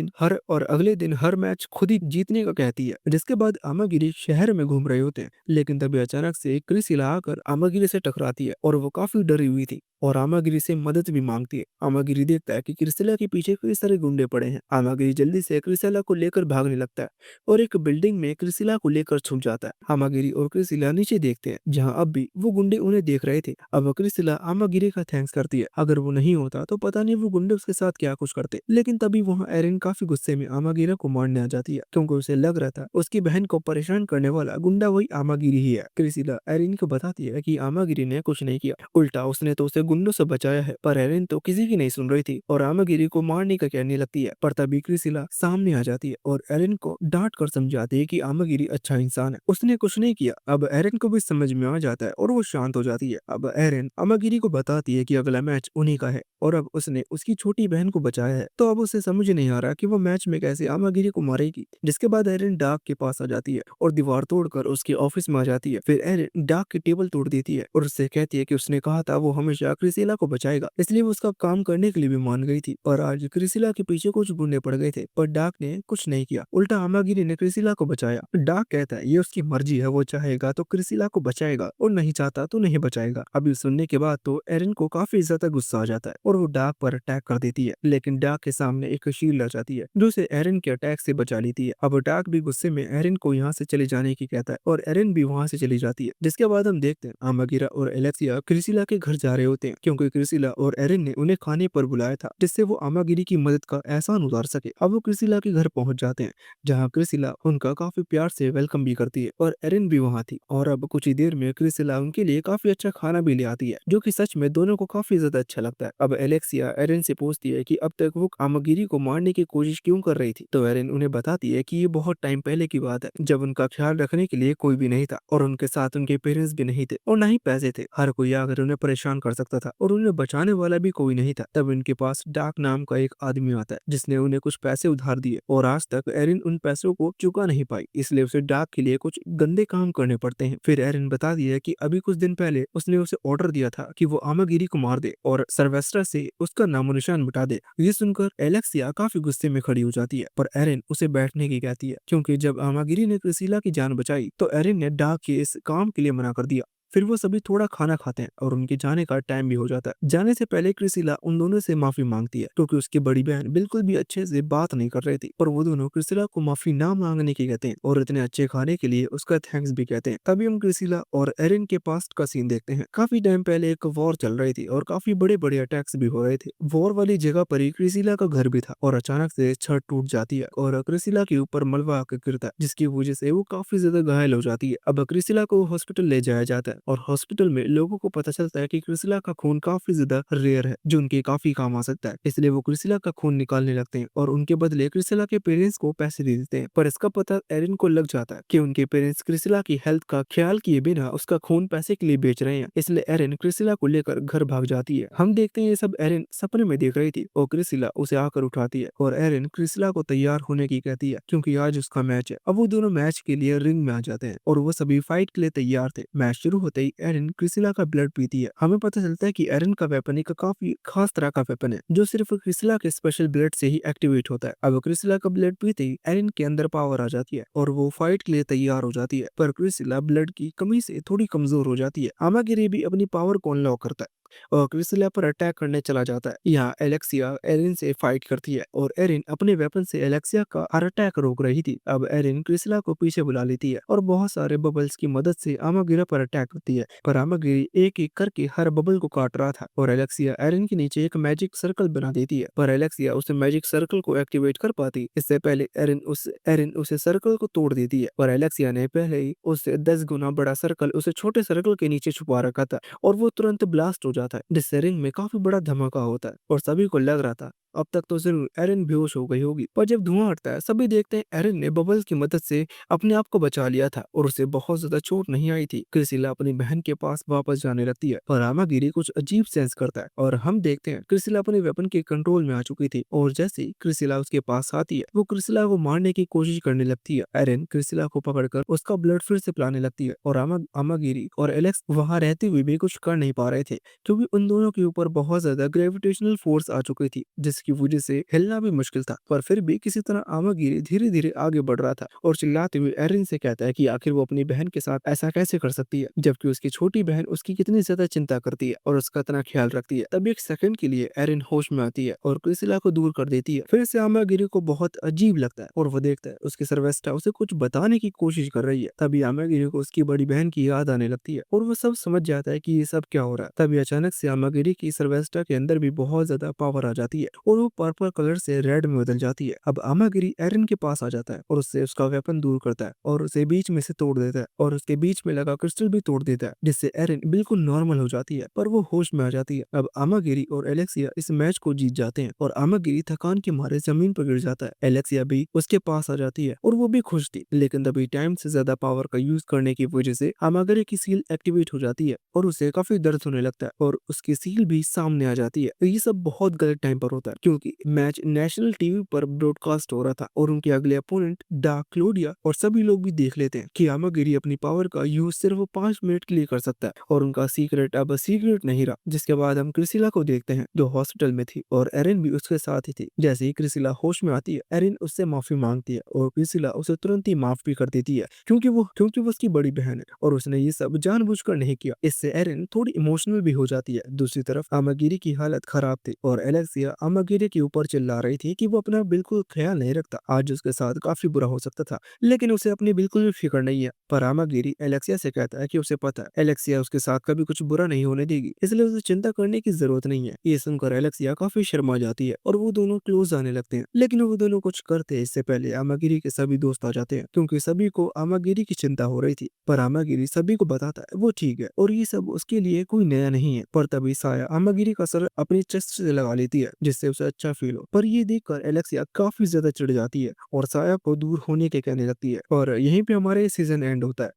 दिन हर मैच खुद ही जीतने का कहती है। जिसके बाद आमागिरी शहर में घूम रहे होते हैं, लेकिन तभी अचानक से क्रिसिला आकर आमागिरी से टकराती है और वो काफी डरी हुई थी और आमागिरी से मदद भी मांगती है। आमागिरी देखता है कि क्रिसिला के पीछे कई सारे गुंडे पड़े हैं। आमागिरी जल्दी से क्रिसिला को लेकर भागने लगता है और एक बिल्डिंग में क्रिसिला को लेकर छुप जाता है। आमागिरी और क्रिसिला नीचे देखते हैं, जहां अब भी वो गुंडे उन्हें देख रहे थे। अब क्रिसिला आमागिरी का थैंक्स करती है, अगर वो नहीं होता तो पता नहीं वो गुंडे उसके साथ क्या कुछ करते। लेकिन तभी वहाँ एरिन काफी गुस्से में आमागिरी को मारने आ जाती है, क्योंकि उसे लग रहा था उसकी बहन को परेशान करने वाला गुंडा वही आमागिरी ही है। क्रिसिला एरिन को बताती है कि आमागिरी ने कुछ नहीं किया, उल्टा उसने तो उसे गुंडों से बचाया है, पर एरिन तो किसी की नहीं सुन रही थी और आमागिरी को मारने का कहने लगती है। पर तभी क्रिसिला सामने आ जाती है और एरिन को डांट कर समझाती है कि आमागिरी अच्छा इंसान है, उसने कुछ नहीं किया। अब एरिन को भी समझ में आ जाता है और वो शांत हो जाती है। अब एरिन आमागिरी को बताती है कि अगला मैच उन्हीं का है और अब उसने उसकी छोटी बहन को बचाया है, तो अब उसे समझ नहीं आ रहा कि वो मैच में कैसे आमागिरी को मारेगी। जिसके बाद एरिन डार्क के पास आ जाती है और दीवार तोड़कर उसके ऑफिस में आ जाती है। फिर एरिन डार्क की टेबल तोड़ देती है और उससे कहती है कि उसने कहा था वो हमेशा क्रिसिला को बचाएगा, इसलिए वो उसका काम करने के लिए भी मान गई थी। और आज क्रिसिला के पीछे कुछ गुंडे पड़ गए थे, पर डार्क ने कुछ नहीं किया, उल्टा आमागिरी ने क्रिसिला को बचाया। डार्क कहता है ये उसकी मर्जी है, वो चाहेगा तो क्रिसिला को बचाएगा और नहीं चाहता तो नहीं बचाएगा। अभी सुनने के बाद तो एरिन को काफी ज्यादा गुस्सा आ जाता है और वो डार्क पर अटैक कर देती है, लेकिन डार्क के सामने एक शील्ड आ जाती है जो उसे एरिन के अटैक से बचा लेती है। अब डार्क भी गुस्से में एरिन को यहाँ से चले जाने की कहता है और एरिन भी वहाँ से चली जाती है। जिसके बाद हम देखते हैं आमागिरा और एलेक्सिया क्रिसिला के घर जा रहे होते हैं, क्योंकि क्रिसिला और एरिन ने उन्हें खाने पर बुलाया था, जिससे वो आमागिरी की मदद का एहसान उतार सके। अब वो क्रिसिला के घर पहुंच जाते हैं, जहाँ क्रिसिला उनका काफी प्यार से वेलकम भी करती है और एरिन भी वहाँ थी। और अब कुछ ही देर में क्रिसिला उनके लिए काफी अच्छा खाना भी ले आती है, जो कि सच में दोनों को काफी ज्यादा अच्छा लगता है। अब एलेक्सिया एरिन से पूछती है कि अब तक वो आमागिरी को मारने की कोशिश क्यों कर रही थी, तो एरिन उन्हें बताती है कि ये बहुत टाइम पहले की बात है, जब उनका ख्याल रखने के लिए कोई भी नहीं था और उनके साथ उनके पेरेंट्स भी नहीं थे और ना ही पैसे थे। हर कोई आकर उन्हें परेशान कर सकता था और उन्हें बचाने वाला भी कोई नहीं था। तब उनके पास डार्क नाम का एक आदमी आता है, जिसने उन्हें कुछ पैसे उधार दिए और आज तक एरिन उन पैसों को चुका नहीं पाई, इसलिए उसे डार्क के लिए कुछ गंदे काम करने पड़ते हैं। फिर एरिन बता दिया कि अभी कुछ दिन पहले उसने उसे ऑर्डर दिया था कि वो आमागिरी को मार दे और सर्वेस्ट्रा से उसका नामो निशान मिटा दे। ये सुनकर एलेक्सिया काफी गुस्से में खड़ी हो जाती है, पर एरिन उसे बैठने की कहती है, क्योंकि जब आमागिरी ने क्रिसिला की जान बचाई तो एरिन ने डार्क के इस काम के लिए मना कर दिया। फिर वो सभी थोड़ा खाना खाते हैं और उनके जाने का टाइम भी हो जाता है। जाने से पहले क्रिसिला उन दोनों से माफी मांगती है, क्योंकि उसकी बड़ी बहन बिल्कुल भी अच्छे से बात नहीं कर रही थी, पर वो दोनों क्रिसिला को माफी ना मांगने की कहते हैं और इतने अच्छे खाने के लिए उसका थैंक्स भी कहते हैं। तभी हम क्रिसिला और एरिन के पास्ट का सीन देखते हैं। काफी टाइम पहले एक वॉर चल रही थी और काफी बड़े बड़े अटैक्स भी हो रहे थे। वॉर वाली जगह पर ही क्रिसिला का घर भी था और अचानक से छत टूट जाती है और क्रिसिला के ऊपर मलबा आकर गिरता है, जिसकी वजह से वो काफी ज्यादा घायल हो जाती है। अब क्रिसिला को हॉस्पिटल ले जाया जाता है और हॉस्पिटल में लोगों को पता चलता है कि क्रिसिला का खून काफी ज्यादा रेयर है जो उनके काफी काम आ सकता है। इसलिए वो क्रिसिला का खून निकालने लगते हैं और उनके बदले क्रिसिला के पेरेंट्स को पैसे दे देते हैं। पर इसका पता एरिन को लग जाता है कि उनके पेरेंट्स क्रिसिला की हेल्थ का ख्याल किए बिना उसका खून पैसे के लिए बेच रहे हैं। इसलिए एरिन क्रिसिला को लेकर घर भाग जाती है। हम देखते हैं ये सब एरिन सपने में देख रही थी और क्रिसिला उसे आकर उठाती है और एरिन क्रिसिला को तैयार होने की कहती है क्योंकि आज उसका मैच है। अब वो दोनों मैच के लिए रिंग में आ जाते हैं और वो सभी फाइट के लिए तैयार थे। मैच शुरू होते ही एरिन क्रिसिला का ब्लड पीती है। हमें पता चलता है कि एरिन का वेपन एक काफी खास तरह का वेपन है जो सिर्फ क्रिसिला के स्पेशल ब्लड से ही एक्टिवेट होता है। अब क्रिसिला का ब्लड पीते ही एरिन के अंदर पावर आ जाती है और वो फाइट के लिए तैयार हो जाती है। पर क्रिसिला ब्लड की कमी से थोड़ी कमजोर हो जाती है। आमागिरी भी अपनी पावर को अनलॉक करता है और क्रिसिला पर अटैक करने चला जाता है। यहाँ एलेक्सिया एरिन से फाइट करती है और एरिन अपने वेपन से एलेक्सिया का हर अटैक रोक रही थी। अब एरिन क्रिसिला को पीछे बुला लेती है और बहुत सारे बबल्स की मदद से आमागिरा पर अटैक करती है। पर आमागिरी एक एक करके हर बबल को काट रहा था और एलेक्सिया एरिन के नीचे एक मैजिक सर्कल बना देती है। पर एलेक्सिया उस मैजिक सर्कल को एक्टिवेट कर पाती इससे पहले एरिन उसे सर्कल को तोड़ देती है। पर एलेक्सिया ने पहले ही उससे 10 गुना बड़ा सर्कल उसे छोटे सर्कल के नीचे छुपा रखा था और वो तुरंत ब्लास्ट हो जाता है जिससे रिंग में काफी बड़ा धमाका होता है और सभी को लग रहा था अब तक तो जरूर एरिन बेहोश हो गई होगी। पर जब धुआं हटता है सभी देखते हैं एरिन ने बबल्स की मदद से अपने आप को बचा लिया था और उसे बहुत ज्यादा चोट नहीं आई थी। क्रिसिला अपनी बहन के पास वापस जाने लगती है और आमागिरी कुछ अजीब सेंस करता है और हम देखते हैं क्रिसिला अपने वेपन के कंट्रोल में आ चुकी थी और जैसे ही क्रिसिला उसके पास आती है वो क्रिसिला को मारने की कोशिश करने लगती है। एरिन क्रिसिला को पकड़कर उसका ब्लड फिर से पिलाने लगती है और आमागिरी और एलेक्स वहां रहते हुए भी कुछ कर नहीं पा रहे थे क्योंकि उन दोनों के ऊपर बहुत ज्यादा ग्रेविटेशनल फोर्स आ चुकी थी जिसकी वजह से हिलना भी मुश्किल था। पर फिर भी किसी तरह आमागिरी धीरे धीरे आगे बढ़ रहा था और चिल्लाते हुए एरिन से कहता है कि आखिर वो अपनी बहन के साथ ऐसा कैसे कर सकती है जबकि उसकी छोटी बहन उसकी कितनी ज्यादा चिंता करती है और उसका इतना ख्याल रखती है। तब एक सेकंड के लिए एरिन होश में आती है और क्रिसिला को दूर कर देती है। फिर से आमागिरी को बहुत अजीब लगता है और वो देखता है उसकी सर्वेस्टा उसे कुछ बताने की कोशिश कर रही है। तभी आमागिरी को उसकी बड़ी बहन की याद आने लगती है और वो सब समझ जाता है कि ये सब क्या हो रहा है। तभी अचानक से आमागिरी की सर्वेस्टा के अंदर भी बहुत ज्यादा पावर आ जाती है और वो पर्पल कलर से रेड में बदल जाती है। अब आमागिरी एरिन के पास आ जाता है और उससे उसका वेपन दूर करता है और उसे बीच में से तोड़ देता है और उसके बीच में लगा क्रिस्टल भी तोड़ देता है जिससे एरिन बिल्कुल नॉर्मल हो जाती है पर वो होश में आ जाती है। अब आमागिरी और एलेक्सिया इस मैच को जीत जाते हैं और आमागिरी थकान के मारे जमीन पर गिर जाता है। एलेक्सिया भी उसके पास आ जाती है और वो भी खुश थी लेकिन तभी टाइम से ज्यादा पावर का यूज करने की वजह से आमागिरी की सील एक्टिवेट हो जाती है और उसे काफी दर्द होने लगता है और उसकी सील भी सामने आ जाती है। तो ये सब बहुत गलत टाइम पर होता है क्योंकि मैच नेशनल टीवी पर ब्रॉडकास्ट हो रहा था और उनके अगले अपोनेंट डार्क क्लोडिया और सभी लोग भी देख लेते हैं कि आमागिरी अपनी पावर का यूज सिर्फ 5 मिनट के लिए कर सकता है और उनका सीक्रेट अब सीक्रेट नहीं रहा। जिसके बाद हम क्रिसिला को देखते हैं जो हॉस्पिटल में थी और एरिन भी उसके साथ ही थी। जैसे ही क्रिसिला होश में आती है एरिन उससे माफी मांगती है और क्रिसिला उसे तुरंत ही माफ भी कर देती है क्योंकि वो उसकी बड़ी बहन है और उसने ये सब जानबूझकर नहीं किया। इससे एरिन थोड़ी इमोशनल भी हो जाती है। दूसरी तरफ आमागिरी की हालत खराब थी और एलेक्सिया आमागिरी के ऊपर चिल्ला रही थी कि वो अपना बिल्कुल ख्याल नहीं रखता, आज उसके साथ काफी बुरा हो सकता था लेकिन उसे अपनी बिल्कुल भी फिक्र नहीं है। पर आमागिरी एलेक्सिया से कहता है कि उसे पता है एलेक्सिया उसके साथ कभी कुछ बुरा नहीं होने देगी इसलिए उसे चिंता करने की जरूरत नहीं है। ये सुनकर एलेक्सिया काफी शर्मा जाती है और वो दोनों क्लोज आने लगते हैं लेकिन वो दोनों कुछ करते हैं इससे पहले आमागिरी के सभी दोस्त आ जाते हैं क्योंकि सभी को आमागिरी की चिंता हो रही थी। पर आमागिरी सभी को बताता है वो ठीक है और ये सब उसके लिए कोई नया नहीं है। पर तभी साया आमागिरी का सर अपनी चेस्ट से लगा लेती है जिससे उसे अच्छा फील हो। पर ये देखकर एलेक्सिया काफी ज्यादा चिढ़ जाती है और साया को दूर होने के कहने लगती है और यहीं पे हमारे सीजन एंड होता है।